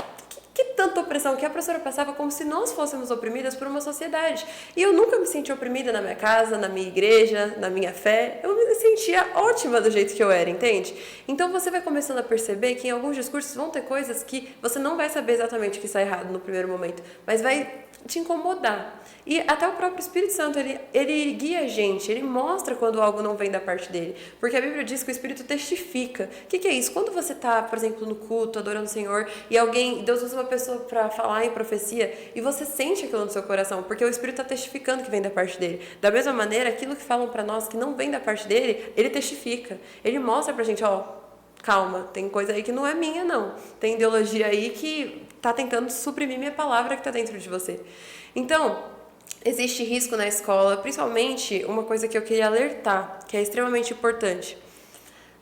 Que tanta opressão que a professora passava como se nós fôssemos oprimidas por uma sociedade. E eu nunca me senti oprimida na minha casa, na minha igreja, na minha fé. Eu me sentia ótima do jeito que eu era, entende? Então você vai começando a perceber que em alguns discursos vão ter coisas que você não vai saber exatamente o que está errado no primeiro momento, mas vai te incomodar. E até o próprio Espírito Santo, ele guia a gente, ele mostra quando algo não vem da parte dele. Porque a Bíblia diz que o Espírito testifica. O que é isso? Quando você está, por exemplo, no culto, adorando o Senhor, e Deus usa uma pessoa para falar em profecia, e você sente aquilo no seu coração, porque o Espírito está testificando que vem da parte dele. Da mesma maneira, aquilo que falam para nós que não vem da parte dele, ele testifica. Ele mostra pra gente, calma, tem coisa aí que não é minha, não. Tem ideologia aí que está tentando suprimir minha palavra que está dentro de você. Então, existe risco na escola, principalmente uma coisa que eu queria alertar, que é extremamente importante.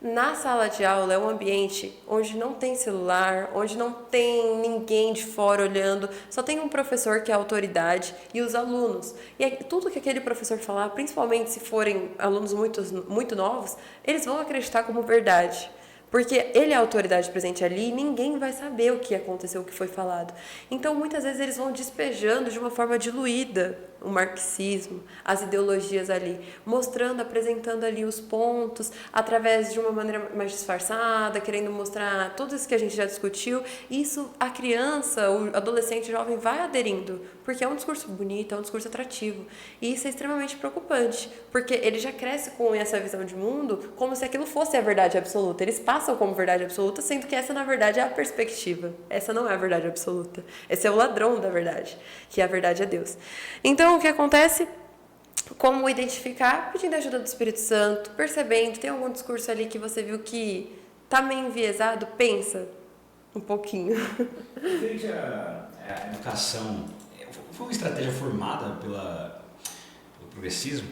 Na sala de aula é um ambiente onde não tem celular, onde não tem ninguém de fora olhando, só tem um professor que é a autoridade e os alunos. E aí, tudo que aquele professor falar, principalmente se forem alunos muito novos, eles vão acreditar como verdade. Porque ele é a autoridade presente ali e ninguém vai saber o que aconteceu, o que foi falado. Então, muitas vezes, eles vão despejando de uma forma diluída o marxismo, as ideologias ali, mostrando, apresentando ali os pontos, através de uma maneira mais disfarçada, querendo mostrar tudo isso que a gente já discutiu. Isso a criança, o adolescente, o jovem vai aderindo, porque é um discurso bonito, é um discurso atrativo. E isso é extremamente preocupante, porque ele já cresce com essa visão de mundo como se aquilo fosse a verdade absoluta. Eles passam como verdade absoluta, sendo que essa, na verdade, é a perspectiva. Essa não é a verdade absoluta. Esse é o ladrão da verdade, que a verdade é Deus. Então, o que acontece? Como identificar? Pedindo a ajuda do Espírito Santo, percebendo, tem algum discurso ali que você viu que está meio enviesado? Pensa um pouquinho.
Gente, a educação foi uma estratégia formada pelo progressismo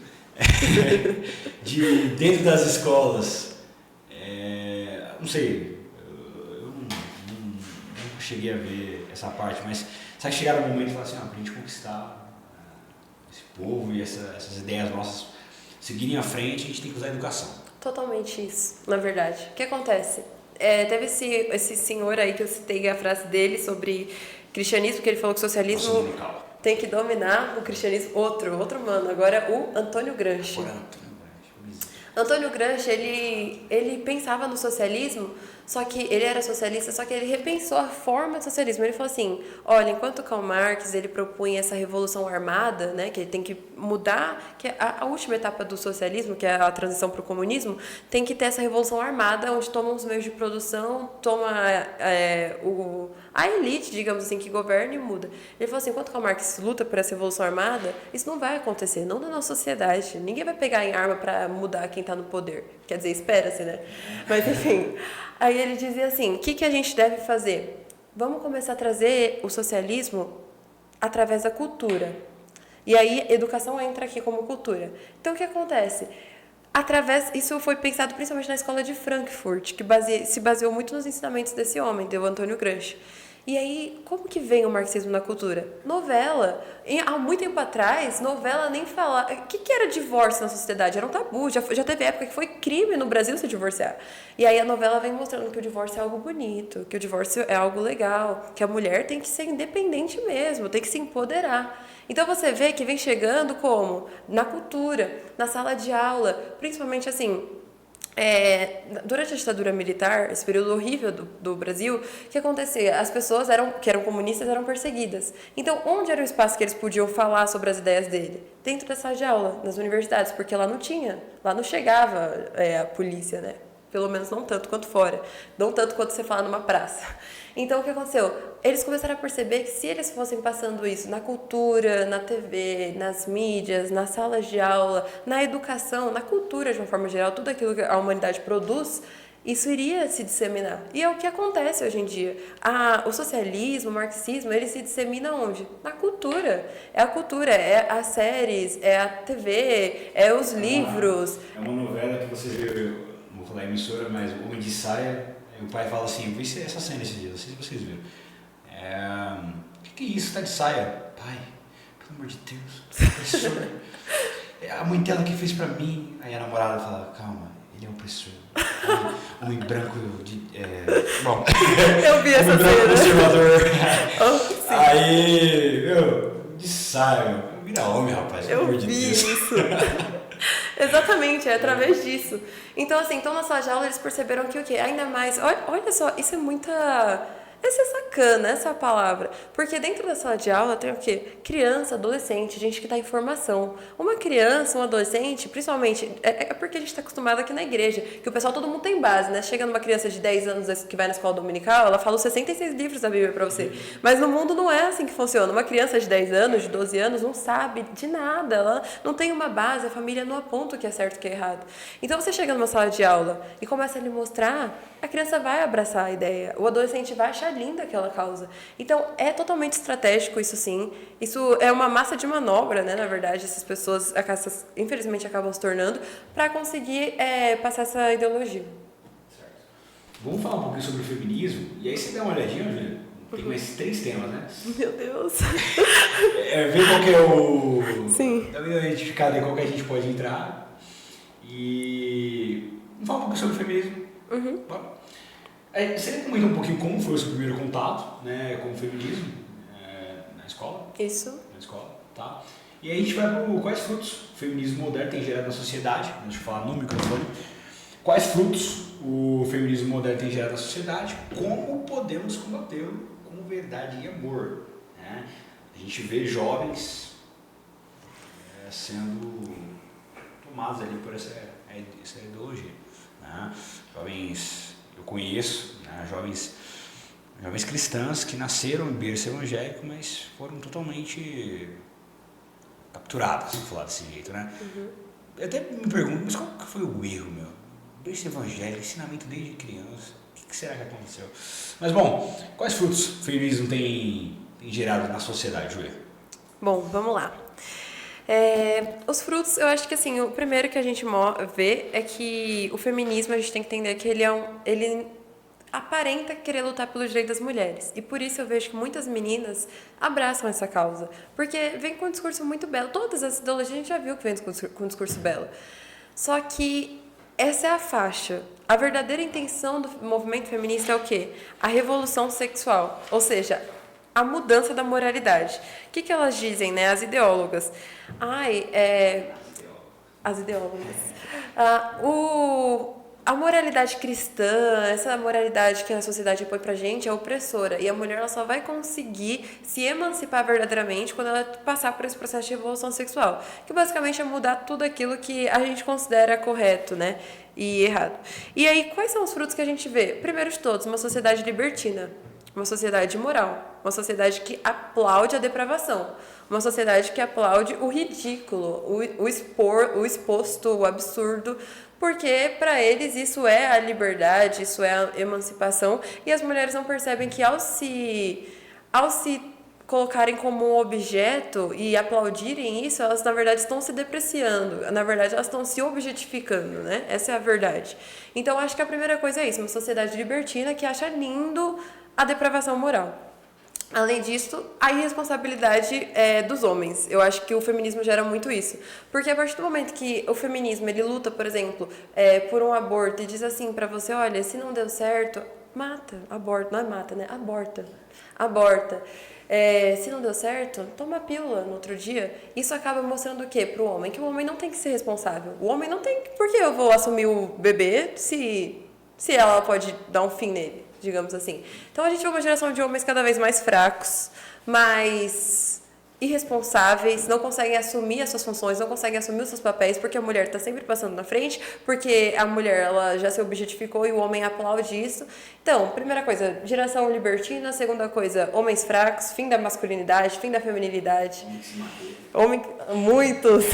de dentro das escolas. Não sei, eu não cheguei a ver essa parte, mas sabe que chegaram um momento e falaram assim, para a gente conquistar esse povo e essas ideias nossas seguirem à frente, a gente tem que usar a educação.
Totalmente isso, na verdade. O que acontece? Teve esse senhor aí que eu citei a frase dele sobre cristianismo, que ele falou que o socialismo tem que dominar o cristianismo. Outro mano, agora o Antônio Gramsci. Antônio Gramsci, ele pensava no socialismo, só que ele era socialista, só que ele repensou a forma do socialismo. Ele falou assim, olha, enquanto Karl Marx ele propunha essa revolução armada, né, que ele tem que mudar, que a última etapa do socialismo, que é a transição para o comunismo, tem que ter essa revolução armada, onde toma os meios de produção, toma a elite, digamos assim, que governa e muda. Ele falou assim, enquanto Karl Marx luta por essa revolução armada, isso não vai acontecer, não na nossa sociedade. Ninguém vai pegar em arma para mudar quem está no poder. Quer dizer, espera-se, né? Mas, enfim. Aí ele dizia assim, o que a gente deve fazer? Vamos começar a trazer o socialismo através da cultura. E aí, educação entra aqui como cultura. Então, o que acontece? Isso foi pensado principalmente na escola de Frankfurt, que se baseou muito nos ensinamentos desse homem, do Antônio Gramsci. E aí, como que vem o marxismo na cultura? Novela. Há muito tempo atrás, novela nem falava... O que era divórcio na sociedade? Era um tabu. Já teve época que foi crime no Brasil se divorciar. E aí a novela vem mostrando que o divórcio é algo bonito, que o divórcio é algo legal, que a mulher tem que ser independente mesmo, tem que se empoderar. Então você vê que vem chegando como? Na cultura, na sala de aula, principalmente assim... durante a ditadura militar, esse período horrível do Brasil, o que acontecia? As pessoas que eram comunistas eram perseguidas. Então, onde era o espaço que eles podiam falar sobre as ideias dele? Dentro da sala de aula, nas universidades, porque lá não tinha, lá não chegava a polícia, né? Pelo menos não tanto quanto fora, não tanto quanto você fala numa praça. Então, o que aconteceu? Eles começaram a perceber que se eles fossem passando isso na cultura, na TV, nas mídias, nas salas de aula, na educação, na cultura de uma forma geral, tudo aquilo que a humanidade produz, isso iria se disseminar. E é o que acontece hoje em dia. O socialismo, o marxismo, ele se dissemina onde? Na cultura. É a cultura, é as séries, é a TV, é os livros.
É uma novela que você vê, não vou falar emissora, mas o Homem de Saia, o pai fala assim, eu vi essa cena esses dias, não sei se vocês viram. O que é isso? Tá de saia? Pai, pelo amor de Deus, professor. A mãe dela que fez pra mim. Aí a namorada fala, calma, ele é um opressor. Homem branco de... bom,
eu vi essa cena.
Conservador.
Oh,
aí, de saia. Vira homem, rapaz, pelo amor de Deus.
Isso. Exatamente, é através disso. Então, assim, na sala de aula eles perceberam que o quê? Ainda mais... Olha só, isso é muita... Essa é sacana, essa é a palavra. Porque dentro da sala de aula tem o quê? Criança, adolescente, gente que está em formação. Uma criança, um adolescente, principalmente... É porque a gente está acostumado aqui na igreja, que o pessoal, todo mundo tem base, né? Chega numa criança de 10 anos que vai na escola dominical, ela fala os 66 livros da Bíblia para você. Mas no mundo não é assim que funciona. Uma criança de 10 anos, de 12 anos, não sabe de nada. Ela não tem uma base, a família não aponta o que é certo e o que é errado. Então você chega numa sala de aula e começa a lhe mostrar, a criança vai abraçar a ideia. O adolescente vai achar linda aquela causa. Então, é totalmente estratégico isso sim. Isso é uma massa de manobra, né, na verdade, essas pessoas, infelizmente, acabam se tornando, para conseguir passar essa ideologia.
Certo. Vamos falar um pouquinho sobre o feminismo, e aí você dá uma olhadinha, Júlia. Tem mais 3 temas, né?
Meu Deus.
Ver qual que é o...
Sim.
Tá bem identificado aí qual que a gente pode entrar. E... Vamos falar um pouquinho sobre o feminismo. Bora. Você comenta um pouquinho como foi o seu primeiro contato, né, com o feminismo na escola?
Isso.
Na escola, tá? E aí a gente vai para quais frutos o feminismo moderno tem gerado na sociedade. Deixa eu falar no microfone. Quais frutos o feminismo moderno tem gerado na sociedade? Como podemos combatê-lo com verdade e amor? Né? A gente vê jovens sendo tomados ali por essa ideologia. Né? Jovens... Eu conheço, né, jovens cristãs que nasceram em berço evangélico, mas foram totalmente capturadas, vou falar desse jeito, né? Eu até me pergunto, mas qual que foi o erro, meu? Berço evangélico, ensinamento desde criança, o que será que aconteceu? Mas, bom, quais frutos o feminismo tem gerado na sociedade, Júlia?
Bom, vamos lá. Os frutos, eu acho que assim, o primeiro que a gente vê é que o feminismo, a gente tem que entender que ele aparenta querer lutar pelo direito das mulheres. E por isso eu vejo que muitas meninas abraçam essa causa. Porque vem com um discurso muito belo. Todas as ideologias a gente já viu que vem com um discurso belo. Só que essa é a faixa. A verdadeira intenção do movimento feminista é o quê? A revolução sexual. Ou seja, a mudança da moralidade. O que elas dizem, né? As ideólogas. As ideólogas. A moralidade cristã, essa moralidade que a sociedade põe pra gente é opressora. E a mulher ela só vai conseguir se emancipar verdadeiramente quando ela passar por esse processo de revolução sexual. Que basicamente é mudar tudo aquilo que a gente considera correto, né? E errado. E aí, quais são os frutos que a gente vê? Primeiro de todos, uma sociedade libertina. Uma sociedade imoral, uma sociedade que aplaude a depravação, uma sociedade que aplaude o ridículo, o exposto, o absurdo, porque para eles isso é a liberdade, isso é a emancipação, e as mulheres não percebem que ao se colocarem como um objeto e aplaudirem isso, elas na verdade estão se depreciando, na verdade elas estão se objetificando, né? Essa é a verdade. Então acho que a primeira coisa é isso, uma sociedade libertina que acha lindo a depravação moral. Além disso, a irresponsabilidade dos homens. Eu acho que o feminismo gera muito isso. Porque a partir do momento que o feminismo ele luta, por exemplo, por um aborto e diz assim pra você, olha, se não deu certo, mata, aborta, não é mata, né? Aborta. Se não deu certo, toma a pílula no outro dia. Isso acaba mostrando o quê pro homem? Que o homem não tem que ser responsável. O homem não tem... Por que eu vou assumir o bebê se ela pode dar um fim nele? Digamos assim. Então a gente vê uma geração de homens cada vez mais fracos, mais irresponsáveis, não conseguem assumir as suas funções, não conseguem assumir os seus papéis, porque a mulher está sempre passando na frente, porque a mulher ela já se objetificou e o homem aplaude isso. Então, primeira coisa, geração libertina. Segunda coisa, homens fracos, fim da masculinidade, fim da feminilidade. Muitos.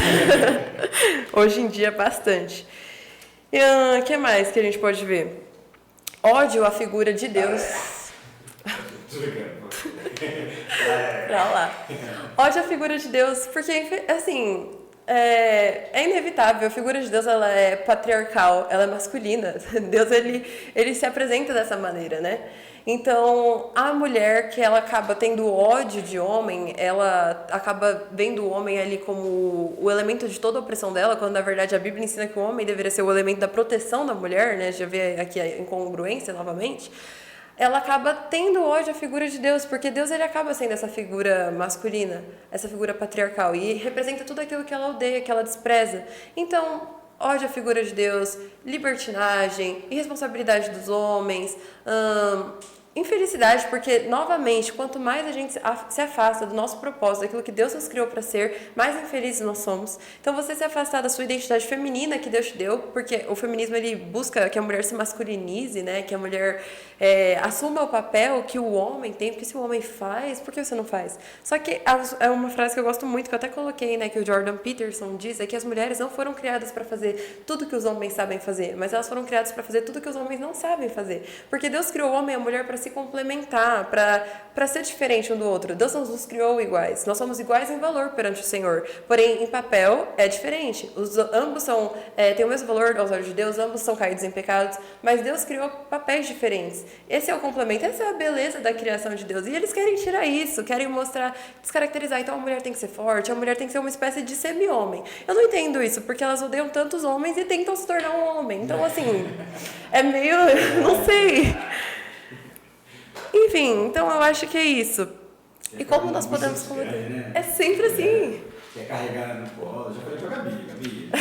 Hoje em dia, bastante. E o que mais que a gente pode ver? Ódio à figura de Deus. Pra lá. Ódio à figura de Deus, porque, assim, é inevitável. A figura de Deus, ela é patriarcal, ela é masculina. Deus, ele se apresenta dessa maneira, né? Então, a mulher que ela acaba tendo ódio de homem, ela acaba vendo o homem ali como o elemento de toda a opressão dela, quando na verdade a Bíblia ensina que o homem deveria ser o elemento da proteção da mulher, né? Já vê aqui a incongruência novamente. Ela acaba tendo ódio à figura de Deus, porque Deus ele acaba sendo essa figura masculina, essa figura patriarcal, e representa tudo aquilo que ela odeia, que ela despreza. Então, ódio à figura de Deus, libertinagem, irresponsabilidade dos homens, infelicidade, porque, novamente, quanto mais a gente se afasta do nosso propósito, daquilo que Deus nos criou para ser, mais infelizes nós somos. Então, você se afastar da sua identidade feminina que Deus te deu, porque o feminismo ele busca que a mulher se masculinize, né? Que a mulher assuma o papel que o homem tem, porque se o homem faz, por que você não faz? Só que é uma frase que eu gosto muito, que eu até coloquei, né? Que o Jordan Peterson diz, é que as mulheres não foram criadas para fazer tudo que os homens sabem fazer, mas elas foram criadas para fazer tudo que os homens não sabem fazer. Porque Deus criou o homem e a mulher para se complementar, para ser diferente um do outro. Deus nos criou iguais. Nós somos iguais em valor perante o Senhor. Porém, em papel é diferente. Ambos têm o mesmo valor aos olhos de Deus, ambos são caídos em pecados, mas Deus criou papéis diferentes. Esse é o complemento, essa é a beleza da criação de Deus. E eles querem tirar isso, querem mostrar, descaracterizar. Então a mulher tem que ser forte, a mulher tem que ser uma espécie de semi-homem. Eu não entendo isso, porque elas odeiam tantos homens e tentam se tornar um homem. Então, assim, é meio... não sei. Enfim, então eu acho que é isso. E como nós podemos combater?
Né?
É sempre assim.
Quer carregar no colo? Já falei pra Gabi.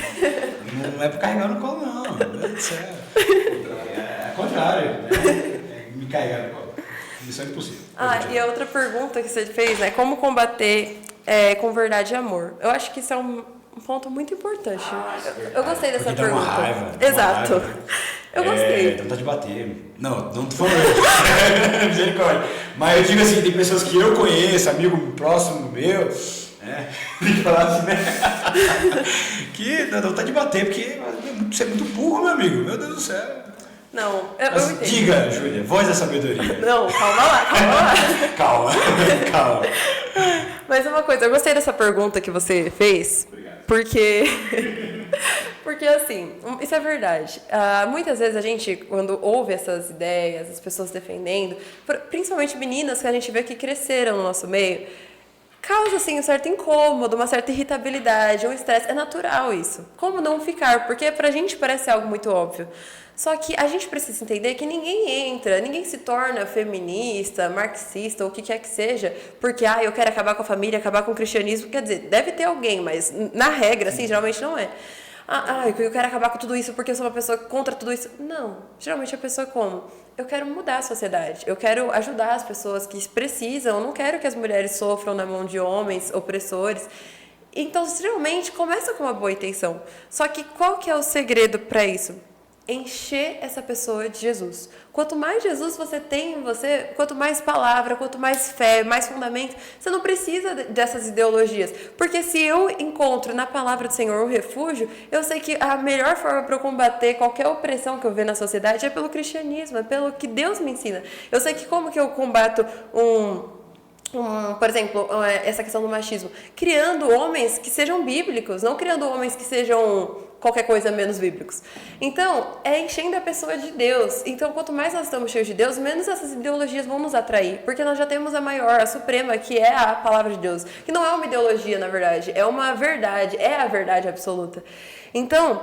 Não é pra carregar no colo, não. Meu Deus do céu. É contrário. É me carregar no colo. Isso é impossível.
E a outra pergunta que você fez, né? Como combater com verdade e amor? Eu acho que isso é um ponto muito importante. Eu gostei dessa
porque
pergunta.
Dá uma raiva.
Exato.
Uma raiva.
Eu gostei.
Tentar de bater. Não tô falando. Misericórdia. Mas eu digo assim, tem pessoas que eu conheço, amigo próximo meu, tem que falar assim, né? Que dá vontade de bater, porque você é muito burro, meu amigo. Meu Deus do céu.
Não, eu entendo.
Diga, Júlia, voz da sabedoria.
Não, calma lá.
Calma.
Mas uma coisa, eu gostei dessa pergunta que você fez.
Obrigado.
Porque assim, isso é verdade. Muitas vezes a gente, quando ouve essas ideias, as pessoas defendendo, principalmente meninas que a gente vê que cresceram no nosso meio, causa assim um certo incômodo, uma certa irritabilidade, um estresse. É natural isso. Como não ficar? Porque pra gente parece algo muito óbvio. Só que a gente precisa entender que ninguém se torna feminista, marxista ou o que quer que seja, porque eu quero acabar com a família, acabar com o cristianismo. Quer dizer, deve ter alguém, mas na regra, assim, geralmente não é. Eu quero acabar com tudo isso porque eu sou uma pessoa contra tudo isso. Não, geralmente a pessoa como? Eu quero mudar a sociedade, eu quero ajudar as pessoas que precisam, eu não quero que as mulheres sofram na mão de homens opressores. Então, geralmente, começa com uma boa intenção. Só que qual que é o segredo para isso? Encher essa pessoa de Jesus. Quanto mais Jesus você tem em você, quanto mais palavra, quanto mais fé, mais fundamento, você não precisa dessas ideologias. Porque se eu encontro na palavra do Senhor um refúgio, eu sei que a melhor forma para eu combater qualquer opressão que eu ver na sociedade é pelo cristianismo, é pelo que Deus me ensina. Eu sei que como que eu combato por exemplo, essa questão do machismo, criando homens que sejam bíblicos, não criando homens que sejam qualquer coisa menos bíblicos. Então, é enchendo a pessoa de Deus. Então, quanto mais nós estamos cheios de Deus, menos essas ideologias vão nos atrair, porque nós já temos a maior, a suprema, que é a palavra de Deus, que não é uma ideologia, na verdade, é uma verdade, é a verdade absoluta. Então,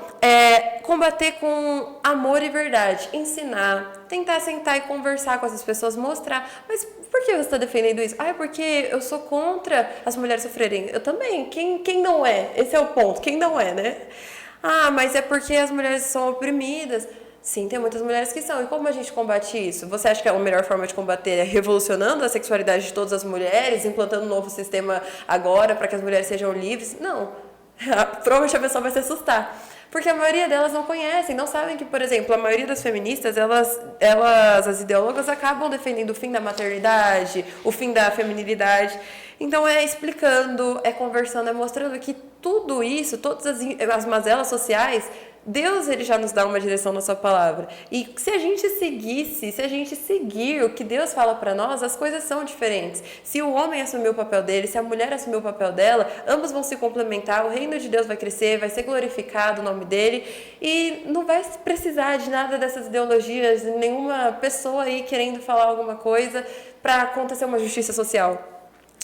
combater com amor e verdade, ensinar, tentar sentar e conversar com essas pessoas, mostrar, mas por que você está defendendo isso? É porque eu sou contra as mulheres sofrerem. Eu também, quem não é? Esse é o ponto, quem não é, né? Mas é porque as mulheres são oprimidas. Sim, tem muitas mulheres que são. E como a gente combate isso? Você acha que a melhor forma de combater é revolucionando a sexualidade de todas as mulheres, implantando um novo sistema agora para que as mulheres sejam livres? Não. Provavelmente a pessoa vai se assustar. Porque a maioria delas não conhecem, não sabem que, por exemplo, a maioria das feministas, as ideólogas, acabam defendendo o fim da maternidade, o fim da feminilidade. Então, é explicando, é conversando, é mostrando que tudo isso, todas as mazelas sociais, Deus ele já nos dá uma direção na sua palavra. E se a gente seguir o que Deus fala para nós, as coisas são diferentes. Se o homem assumir o papel dele, se a mulher assumir o papel dela, ambos vão se complementar, o reino de Deus vai crescer, vai ser glorificado o nome dele e não vai precisar de nada dessas ideologias, nenhuma pessoa aí querendo falar alguma coisa para acontecer uma justiça social.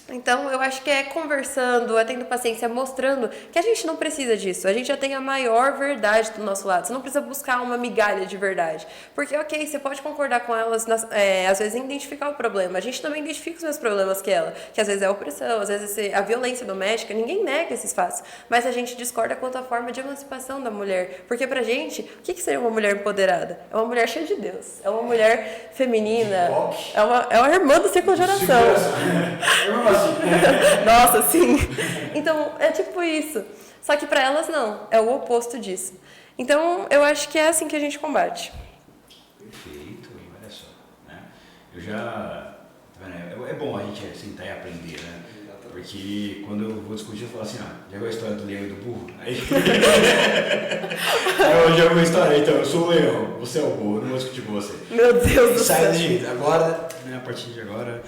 Então, eu acho que é conversando, é tendo paciência, mostrando que a gente não precisa disso. A gente já tem a maior verdade do nosso lado. Você não precisa buscar uma migalha de verdade. Porque, ok, você pode concordar com elas, às vezes, em identificar o problema. A gente também identifica os mesmos problemas que ela. Que às vezes é a opressão, às vezes é a violência doméstica. Ninguém nega esses fatos. Mas a gente discorda quanto à forma de emancipação da mulher. Porque pra gente, o que seria uma mulher empoderada? É uma mulher cheia de Deus. É uma mulher feminina. É uma irmã da século geração. Nossa, sim. Então, é tipo isso. Só que para elas não, é o oposto disso. Então, eu acho que é assim que a gente combate.
Perfeito, olha só. Né? É bom a gente sentar e aprender, né? Porque quando eu vou discutir, eu falo assim, já viu a história do leão e do burro? Aí eu já vi a história, então, eu sou o leão, você é o burro, eu não vou discutir com você.
Meu Deus do
Sai
céu.
desse jeito. Agora, né, a partir de agora,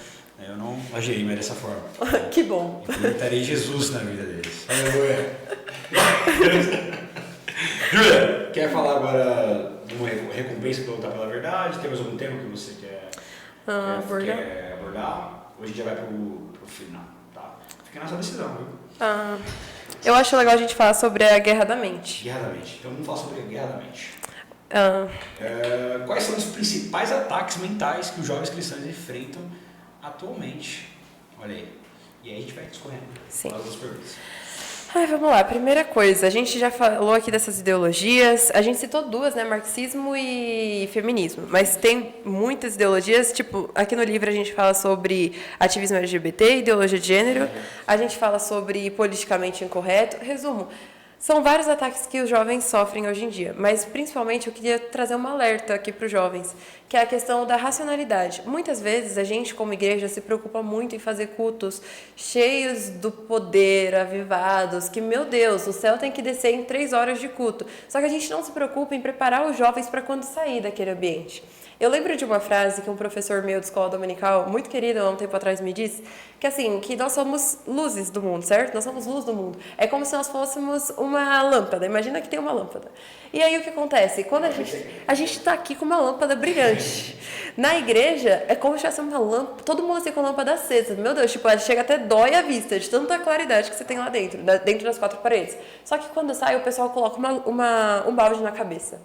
eu não agirei mais dessa forma.
Que bom.
Implementarei Jesus na vida deles. Aleluia. Júlia, quer falar agora de uma recompensa para lutar pela verdade? Tem mais algum tema que você quer abordar? Hoje a gente já vai pro final, tá? Fica na sua decisão, viu?
Eu acho legal a gente falar sobre a guerra da mente.
Guerra da mente. Então vamos falar sobre a guerra da mente.
Ah,
Quais são os principais ataques mentais que os jovens cristãos enfrentam atualmente? Olha aí. E aí a gente vai discorrendo.
Sim.
Faz as perguntas.
Vamos lá. Primeira coisa, a gente já falou aqui dessas ideologias. A gente citou duas, né? Marxismo e feminismo. Mas tem muitas ideologias. Tipo, aqui no livro a gente fala sobre ativismo LGBT, ideologia de gênero. A gente fala sobre politicamente incorreto. Resumo. São vários ataques que os jovens sofrem hoje em dia, mas principalmente eu queria trazer um alerta aqui para os jovens, que é a questão da racionalidade. Muitas vezes a gente, como igreja, se preocupa muito em fazer cultos cheios do poder, avivados, que, meu Deus, o céu tem que descer em 3 horas de culto. Só que a gente não se preocupa em preparar os jovens para quando sair daquele ambiente. Eu lembro de uma frase que um professor meu de escola dominical, muito querido, há um tempo atrás, me disse, que assim, que nós somos luzes do mundo, certo? Nós somos luz do mundo. É como se nós fôssemos uma lâmpada. Imagina que tem uma lâmpada. E aí o que acontece? Quando a gente está aqui com uma lâmpada brilhante. Na igreja, é como se tivesse uma lâmpada, todo mundo assim com a lâmpada acesa. Meu Deus, tipo, chega até dói a vista de tanta claridade que você tem lá dentro, dentro das 4 paredes. Só que quando sai, o pessoal coloca um balde na cabeça.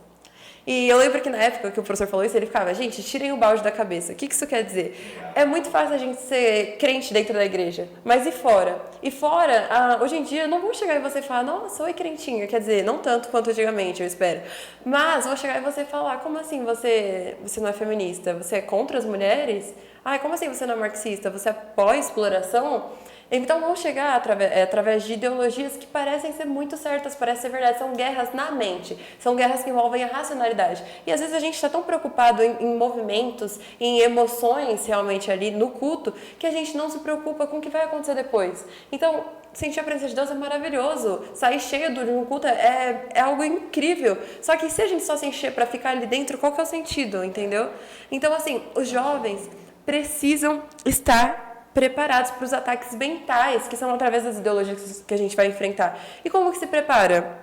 E eu lembro que na época que o professor falou isso, ele ficava, gente, tirem o balde da cabeça. O que isso quer dizer? É muito fácil a gente ser crente dentro da igreja, mas e fora? E fora, hoje em dia, não vou chegar em você e falar, nossa, oi crentinha. Quer dizer, não tanto quanto antigamente, eu espero. Mas vou chegar em você e falar, como assim você não é feminista? Você é contra as mulheres? Como assim você não é marxista? Você apoia a exploração? Então vão chegar através de ideologias que parecem ser muito certas, parecem ser verdade, são guerras na mente, são guerras que envolvem a racionalidade. E às vezes a gente está tão preocupado em movimentos, em emoções realmente ali no culto, que a gente não se preocupa com o que vai acontecer depois. Então, sentir a presença de Deus é maravilhoso, sair cheio de um culto é algo incrível. Só que se a gente só se encher para ficar ali dentro, qual que é o sentido, entendeu? Então, assim, os jovens precisam estar preparados para os ataques mentais, que são através das ideologias que a gente vai enfrentar. E como que se prepara?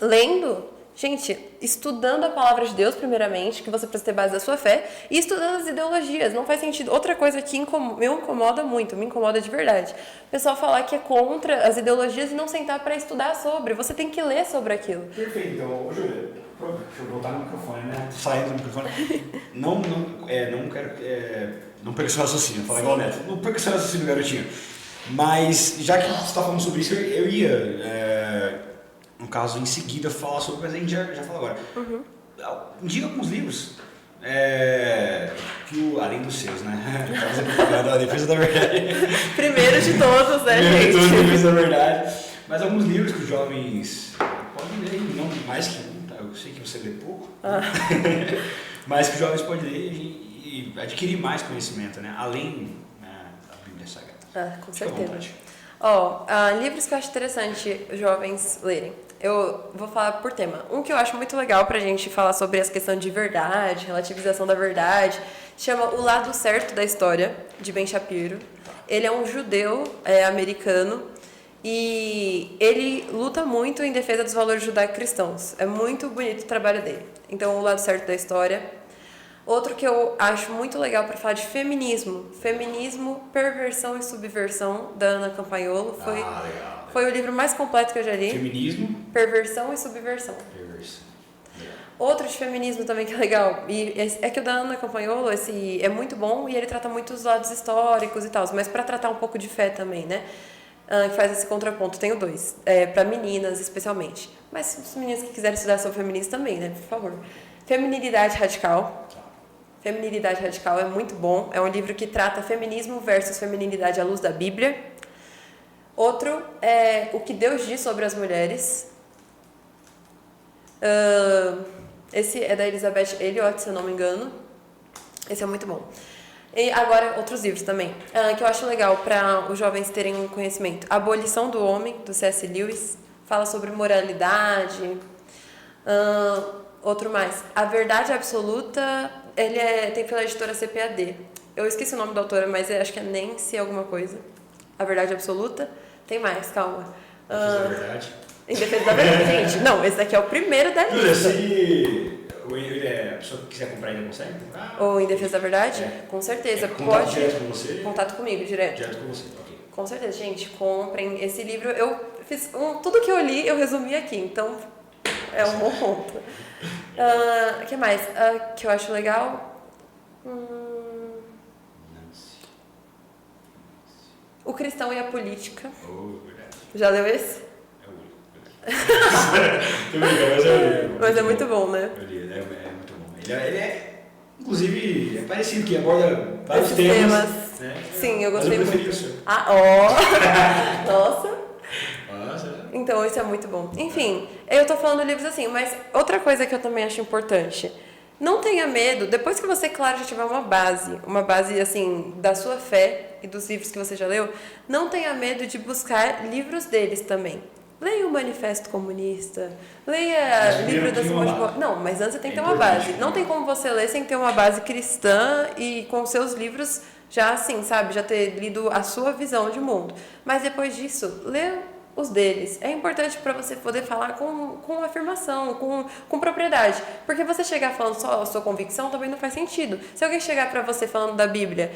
Lendo, gente, estudando a palavra de Deus primeiramente, que você precisa ter base da sua fé, e estudando as ideologias. Não faz sentido. Outra coisa que me incomoda muito, me incomoda de verdade. O pessoal falar que é contra as ideologias e não sentar para estudar sobre. Você tem que ler sobre aquilo.
Perfeito. Então, Júlia, deixa eu voltar no microfone, né?
Saindo do microfone. Não quero... não perca seu raciocínio, falar igual o Neto. Não perca seu raciocínio, garotinho. Mas, já que você está falando sobre isso, eu ia, no caso, em seguida, falar sobre, mas a gente já fala agora. Indica alguns livros, além dos seus, né? A defesa da verdade.
Primeiro de todos, né,
Primeiro de
gente?
todos, a defesa da verdade. Mas alguns livros que os jovens podem ler, não mais que um, tá? Eu sei que você lê pouco, mas que os jovens podem ler e adquirir mais conhecimento, né? Além da Bíblia Sagrada.
Com certeza. Livros que eu acho interessante os jovens lerem. Eu vou falar por tema. Um que eu acho muito legal pra gente falar sobre essa questão de verdade, relativização da verdade, chama O Lado Certo da História, de Ben Shapiro. Ele é um judeu americano e ele luta muito em defesa dos valores judaico-cristãos. É muito bonito o trabalho dele. Então, O Lado Certo da História. Outro que eu acho muito legal para falar de feminismo. Feminismo, Perversão e Subversão, da Ana Campagnolo. Foi o livro mais completo que eu já li.
Feminismo.
Perversão e Subversão. Outro de feminismo também que é legal. E é que o da Ana Campagnolo é muito bom e ele trata muito os lados históricos e tal. Mas para tratar um pouco de fé também, né? Que faz esse contraponto. Tenho 2. Para meninas, especialmente. Mas os meninos que quiserem estudar sobre feminismo também, né? Por favor. Feminilidade Radical. Feminilidade Radical é muito bom. É um livro que trata feminismo versus feminilidade à luz da Bíblia. Outro é O que Deus diz sobre as mulheres. Esse é da Elizabeth Elliot, se eu não me engano. Esse é muito bom. E agora, outros livros também, que eu acho legal para os jovens terem um conhecimento. A Abolição do Homem, do C.S. Lewis, fala sobre moralidade. Outro mais, A Verdade Absoluta, tem pela editora CPAD. Eu esqueci o nome da autora, mas eu acho que é Nancy alguma coisa. A Verdade Absoluta. Tem mais, calma.
Defesa da Verdade.
Em Defesa da Verdade. Gente, não, esse daqui é o primeiro da
Júlia,
lista.
se a pessoa que quiser comprar ainda consegue comprar?
Ou Em Defesa da Verdade?
É.
Com certeza.
Contato
Pode.
direto com você?
Contato comigo, direto.
Direto com você, ok.
Com certeza, gente, comprem esse livro. Eu fiz tudo que eu li, eu resumi aqui, então é um bom ponto. O que mais? Que eu acho legal? O Cristão e a Política.
Oh, verdade.
Já leu esse?
É o único. Tô brincando, mas eu li.
Mas é muito bom, né?
Eu li, é muito bom. Ele inclusive, é parecido, que aborda vários
Esses
temas. Né?
Sim, eu
Mas
gostei
eu preferi
muito.
o seu.
Nossa!
Nossa.
Então, isso é muito bom. Enfim, eu tô falando livros assim, mas outra coisa que eu também acho importante. Não tenha medo, depois que você, claro, já tiver uma base, assim, da sua fé e dos livros que você já leu, não tenha medo de buscar livros deles também. Leia o Manifesto Comunista, leia o livro da Simone de Beauvoir. Não, mas antes você tem que ter uma base. Não tem como você ler sem ter uma base cristã e com seus livros já assim, sabe? Já ter lido a sua visão de mundo. Mas depois disso, lê os deles. É importante para você poder falar com afirmação, com propriedade. Porque você chegar falando só a sua convicção também não faz sentido. Se alguém chegar para você falando da Bíblia,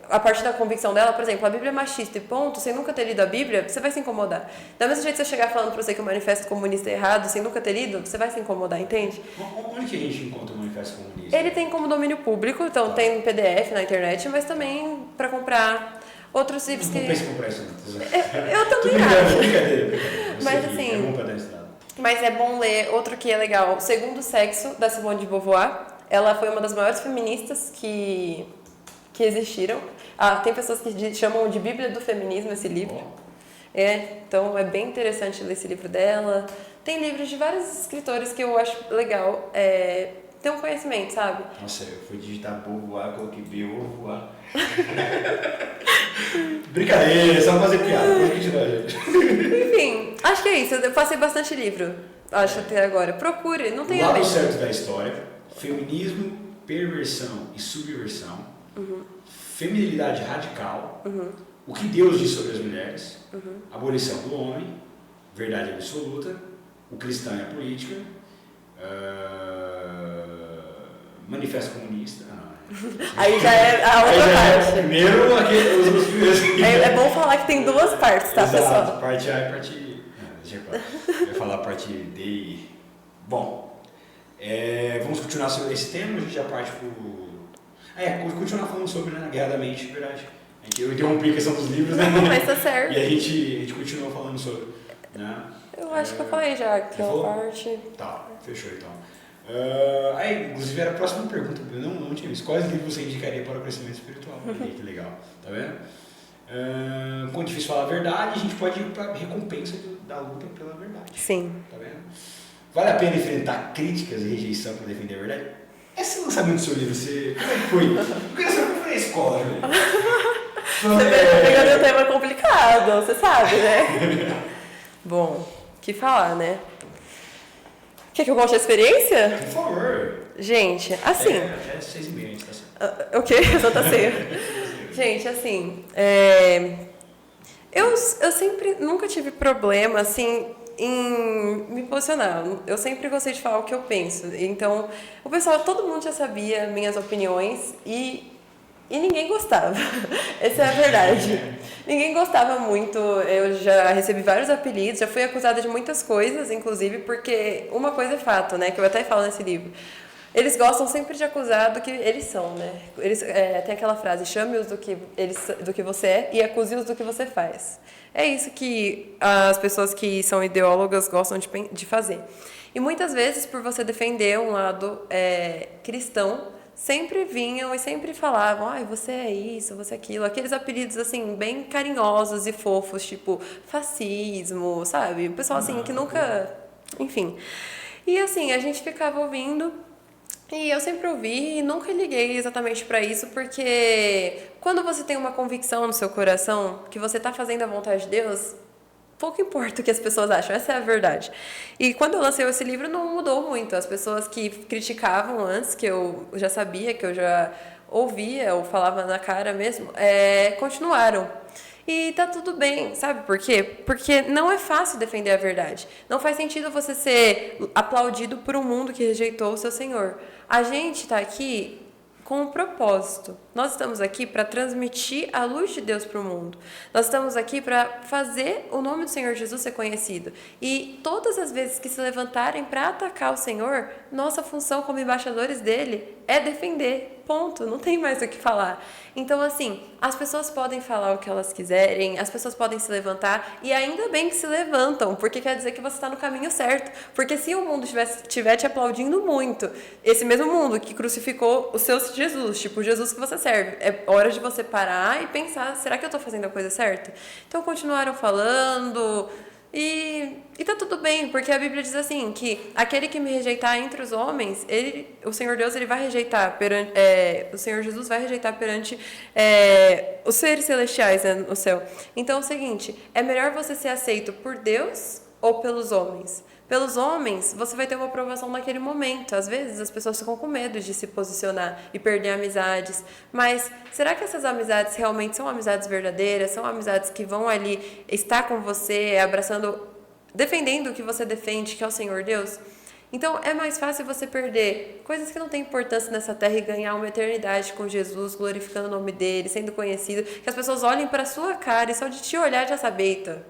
a partir da convicção dela, por exemplo, a Bíblia é machista e ponto, sem nunca ter lido a Bíblia, você vai se incomodar. Da mesma jeito que você chegar falando para você que o Manifesto Comunista é errado, sem nunca ter lido, você vai se incomodar, entende?
Onde que a gente encontra o Manifesto Comunista?
Ele tem como domínio público, então tem PDF na internet, mas também para comprar outros livros que...
Não pense em comprar isso.
Eu também acho.
Brincadeira.
Mas assim...
É bom pra dar estrada.
Mas é bom ler outro que é legal, O Segundo Sexo, da Simone de Beauvoir. Ela foi uma das maiores feministas que existiram. Tem pessoas que chamam de Bíblia do Feminismo esse livro. Então é bem interessante ler esse livro dela. Tem livros de vários escritores que eu acho legal ter um conhecimento, sabe?
Nossa, eu fui digitar Beauvoir, coloquei Beauvoir. Brincadeira, só fazer piada.
Enfim, acho que é isso. Eu passei bastante livro, acho, até agora. Procure, não tem
O lado
medo.
certo da história: feminismo, perversão e subversão, feminilidade radical, o que Deus diz sobre as mulheres, abolição do homem, verdade absoluta, o cristão e a política, manifesto comunista.
Aí já é a outra parte.
Primeiro, os outros primeiros.
É bom falar que tem duas partes, tá,
Exato,
pessoal?
parte A e parte... deixa eu falar. Eu ia falar parte D e... Bom, vamos continuar sobre esse tema, a gente já parte pro... continuar falando sobre, né, Guerra da Mente, verdade. Eu interrompi a questão dos livros, né?
Não, mas tá certo.
E a gente continua falando sobre, né?
Eu acho que eu falei já aquela
falou?
parte.
Tá, fechou então. Inclusive era a próxima pergunta, eu não tinha visto. Quais livros você indicaria para o crescimento espiritual? Que legal, tá vendo? Quando é difícil falar a verdade, a gente pode ir para a recompensa da luta pela verdade.
Sim.
Tá vendo? Vale a pena enfrentar críticas e rejeição para defender a verdade? Esse lançamento do seu livro, como é que foi? Eu queria saber como foi na escola, Júlia.
Você tá pegando um tema complicado, você sabe, né? Bom, o que falar, né? Quer que eu conte a experiência?
Por favor.
Gente, assim...
Até 6h30 a gente tá certo.
O quê? Só tá ceia. Gente, assim... Eu sempre... Nunca tive problema, assim, em me posicionar. Eu sempre gostei de falar o que eu penso. Então, o pessoal, todo mundo já sabia minhas opiniões e ninguém gostava. Essa é a verdade. Ninguém gostava muito. Eu já recebi vários apelidos, já fui acusada de muitas coisas, inclusive, porque uma coisa é fato, né? Que eu até falo nesse livro. Eles gostam sempre de acusar do que eles são, né? Tem aquela frase, chame-os do que você é e acuse-os do que você faz. É isso que as pessoas que são ideólogas gostam de fazer. E muitas vezes, por você defender um lado cristão, sempre vinham e sempre falavam, você é isso, você é aquilo. Aqueles apelidos, assim, bem carinhosos e fofos, tipo fascismo, sabe? O pessoal, assim, que nunca... Enfim. E, assim, a gente ficava ouvindo E eu sempre ouvi e nunca liguei exatamente para isso, porque quando você tem uma convicção no seu coração que você está fazendo a vontade de Deus, pouco importa o que as pessoas acham, essa é a verdade. E quando eu lancei esse livro, não mudou muito. As pessoas que criticavam antes, que eu já sabia, que eu já ouvia ou falava na cara mesmo, continuaram. E tá tudo bem, sabe por quê? Porque não é fácil defender a verdade. Não faz sentido você ser aplaudido por um mundo que rejeitou o seu Senhor. A gente tá aqui com um propósito. Nós estamos aqui para transmitir a luz de Deus para o mundo. Nós estamos aqui para fazer o nome do Senhor Jesus ser conhecido. E todas as vezes que se levantarem para atacar o Senhor, nossa função como embaixadores dele é defender. Ponto. Não tem mais o que falar. Então, assim, as pessoas podem falar o que elas quiserem, as pessoas podem se levantar, e ainda bem que se levantam, porque quer dizer que você está no caminho certo. Porque se o mundo estiver te aplaudindo muito, esse mesmo mundo que crucificou o seu Jesus, tipo o Jesus que você serve, é hora de você parar e pensar, será que eu estou fazendo a coisa certa? Então continuaram falando, e tá tudo bem, porque a Bíblia diz assim, que aquele que me rejeitar entre os homens, o Senhor Deus ele vai rejeitar, o Senhor Jesus vai rejeitar perante os seres celestiais, né, no céu. Então é o seguinte, é melhor você ser aceito por Deus ou pelos homens? Pelos homens, você vai ter uma aprovação naquele momento. Às vezes, as pessoas ficam com medo de se posicionar e perder amizades. Mas será que essas amizades realmente são amizades verdadeiras? São amizades que vão ali estar com você, abraçando, defendendo o que você defende, que é o Senhor Deus? Então, é mais fácil você perder coisas que não têm importância nessa terra e ganhar uma eternidade com Jesus, glorificando o nome dele, sendo conhecido, que as pessoas olhem para a sua cara e só de te olhar já sabem, eita,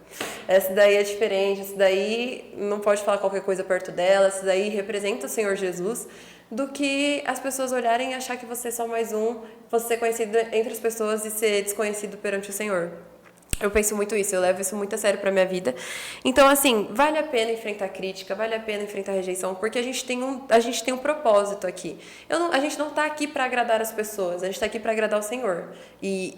essa daí é diferente, essa daí não pode falar qualquer coisa perto dela, essa daí representa o Senhor Jesus, do que as pessoas olharem e achar que você é só mais um, você ser conhecido entre as pessoas e ser desconhecido perante o Senhor. Eu penso muito isso, eu levo isso muito a sério pra minha vida. Então, assim, vale a pena enfrentar crítica, vale a pena enfrentar rejeição, porque a gente tem um propósito aqui. A gente não tá aqui para agradar as pessoas, a gente tá aqui para agradar o Senhor. E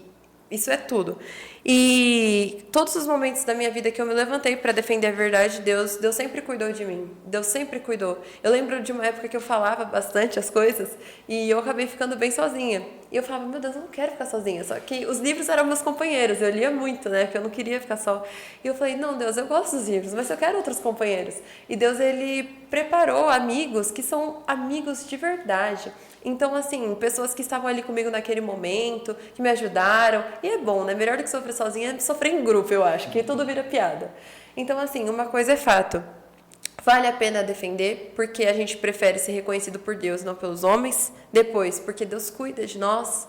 isso é tudo. E todos os momentos da minha vida que eu me levantei para defender a verdade, Deus sempre cuidou de mim. Deus sempre cuidou. Eu lembro de uma época que eu falava bastante as coisas e eu acabei ficando bem sozinha. E eu falava, meu Deus, eu não quero ficar sozinha. Só que os livros eram meus companheiros, eu lia muito, né? Porque eu não queria ficar só. E eu falei, não, Deus, eu gosto dos livros, mas eu quero outros companheiros. E Deus, ele preparou amigos que são amigos de verdade. Então, assim, pessoas que estavam ali comigo naquele momento, que me ajudaram. E é bom, né? Melhor do que sofrer sozinha é sofrer em grupo, eu acho, que tudo vira piada. Então, assim, uma coisa é fato. Vale a pena defender, porque a gente prefere ser reconhecido por Deus, não pelos homens. Depois, porque Deus cuida de nós.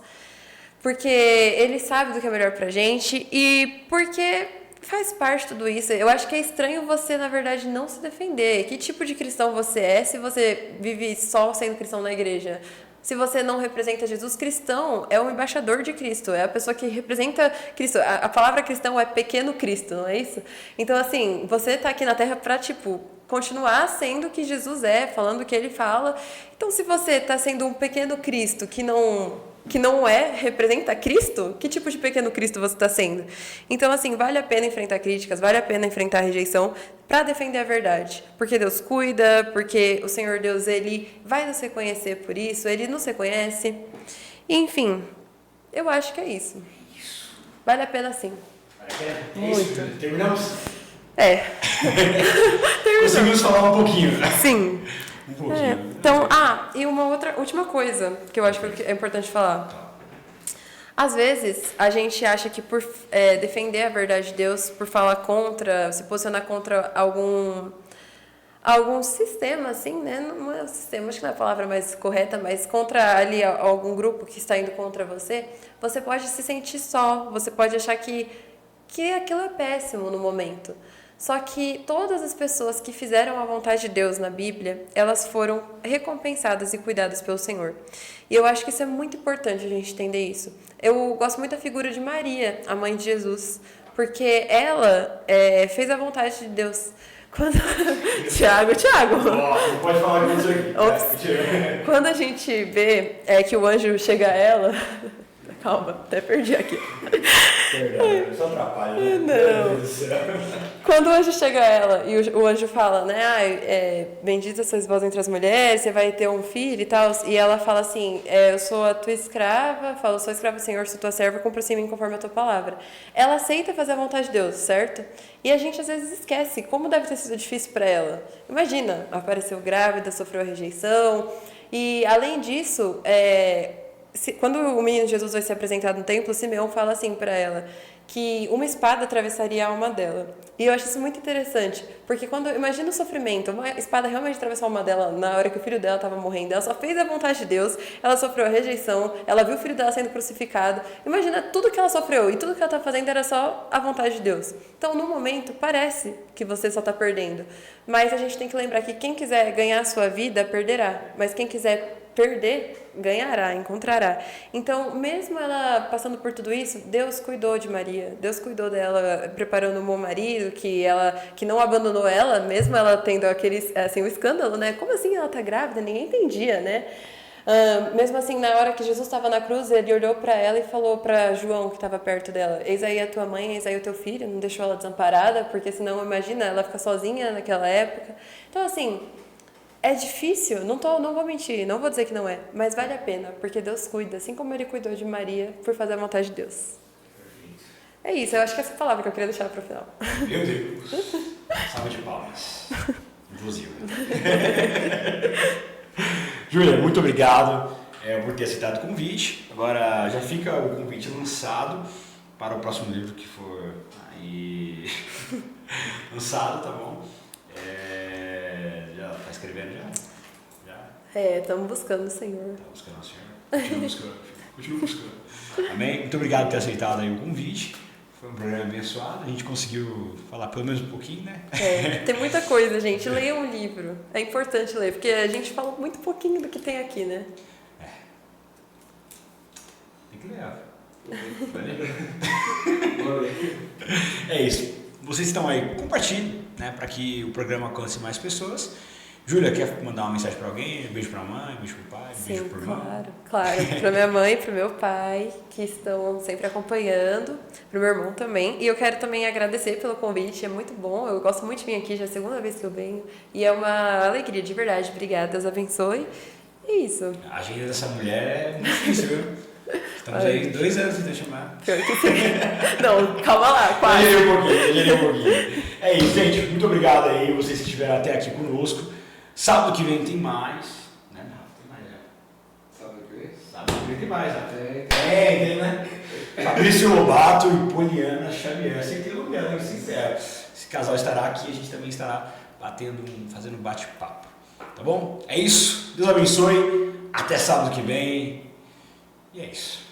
Porque Ele sabe do que é melhor pra gente. E porque faz parte de tudo isso. Eu acho que é estranho você, na verdade, não se defender. Que tipo de cristão você é se você vive só sendo cristão na igreja? Se você não representa Jesus, cristão é um embaixador de Cristo, é a pessoa que representa Cristo. A palavra cristão é pequeno Cristo, não é isso? Então, assim, você está aqui na Terra para, continuar sendo o que Jesus é, falando o que Ele fala. Então, se você está sendo um pequeno Cristo que não representa Cristo, que tipo de pequeno Cristo você está sendo? Então, assim, vale a pena enfrentar críticas, vale a pena enfrentar a rejeição para defender a verdade. Porque Deus cuida, porque o Senhor Deus, Ele vai nos reconhecer por isso, Ele nos reconhece. Enfim, eu acho que é isso. Vale a pena sim.
Vale a pena?
Muito.
Terminamos?
Conseguimos falar um pouquinho.
Sim.
Um pouquinho.
Então, e uma última coisa que eu acho que é importante falar. Às vezes, a gente acha que por defender a verdade de Deus, por falar contra, se posicionar contra algum sistema, assim, né? Não é um sistema, acho que não é a palavra mais correta, mas contra ali algum grupo que está indo contra você, você pode se sentir só, você pode achar que aquilo é péssimo no momento. Só que todas as pessoas que fizeram a vontade de Deus na Bíblia, elas foram recompensadas e cuidadas pelo Senhor. E eu acho que isso é muito importante a gente entender isso. Eu gosto muito da figura de Maria, a mãe de Jesus, porque ela fez a vontade de Deus. Tiago.
Não pode falar com isso aqui.
Quando a gente vê que o anjo chega a ela... Calma, até perdi aqui.
Perdão, só atrapalha, né?
Não.
Meu Deus do céu.
Quando o anjo chega a ela e o anjo fala, né, bendita sois vós entre as mulheres, você vai ter um filho e tal, e ela fala assim, eu sou a tua escrava, fala, eu sou a escrava do Senhor, sou tua serva, cumpra-se em mim conforme a tua palavra. Ela aceita fazer a vontade de Deus, certo? E a gente às vezes esquece como deve ter sido difícil para ela. Imagina, apareceu grávida, sofreu a rejeição, e além disso, quando o menino Jesus vai ser apresentado no templo, Simeão fala assim para ela, que uma espada atravessaria a alma dela. E eu acho isso muito interessante, porque imagina o sofrimento, uma espada realmente atravessou a alma dela na hora que o filho dela estava morrendo, ela só fez a vontade de Deus, ela sofreu a rejeição, ela viu o filho dela sendo crucificado, imagina tudo que ela sofreu e tudo que ela está fazendo era só a vontade de Deus. Então, no momento, parece que você só está perdendo, mas a gente tem que lembrar que quem quiser ganhar a sua vida, perderá, mas quem quiser perder, ganhará, encontrará. Então, mesmo ela passando por tudo isso, Deus cuidou de Maria, Deus cuidou dela, preparando um bom marido, que não abandonou ela, mesmo ela tendo o escândalo, né? Como assim ela tá grávida? Ninguém entendia, né? Mesmo assim, na hora que Jesus estava na cruz, ele olhou para ela e falou para João, que estava perto dela, eis aí a tua mãe, eis aí o teu filho, não deixou ela desamparada, porque senão, imagina, ela fica sozinha naquela época. Então, assim, é difícil, não vou mentir, não vou dizer que não é, mas vale a pena, porque Deus cuida, assim como Ele cuidou de Maria por fazer a vontade de Deus. É isso, eu acho que essa palavra que eu queria deixar para o final.
Meu Deus. Salva de palmas. Inclusive. Júlia, muito obrigado por ter aceitado o convite. Agora já fica o convite lançado para o próximo livro que for aí lançado, tá bom? Já está escrevendo já?
Estamos buscando o Senhor.
Está buscando o Senhor. Continua buscando. Amém? Muito obrigado por ter aceitado aí o convite. Foi um programa abençoado. A gente conseguiu falar pelo menos um pouquinho, né?
Tem muita coisa, gente. Leiam um livro. É importante ler, porque a gente fala muito pouquinho do que tem aqui, né?
Tem que ler. É isso. Vocês estão aí, compartilhem, né, para que o programa alcance mais pessoas. Júlia, quer mandar uma mensagem para alguém? Um beijo para a mãe, um beijo para o pai, um beijo para o irmão?
Claro. Para minha mãe, para o meu pai, que estão sempre acompanhando, para o meu irmão também. E eu quero também agradecer pelo convite, é muito bom, eu gosto muito de vir aqui, já é a segunda vez que eu venho. E é uma alegria, de verdade. Obrigada, Deus abençoe. É isso.
A agenda dessa mulher é muito difícil, viu? Estamos aí 2 anos sem chamar.
Pior que sim. Não, calma lá, quase.
Exagerei um pouquinho. É isso, gente. Muito obrigado aí, vocês que estiveram até aqui conosco. Sábado que vem tem mais. Né? Não, tem mais, né?
Sábado que vem?
Sábado que vem tem mais, né?
Tem,
né? Fabrício Lobato e Poliana Xavier. Sem ter lugar, né? Sincero. Esse casal estará aqui, a gente também estará fazendo um bate-papo. Tá bom? É isso. Deus abençoe. Até sábado que vem. E é isso.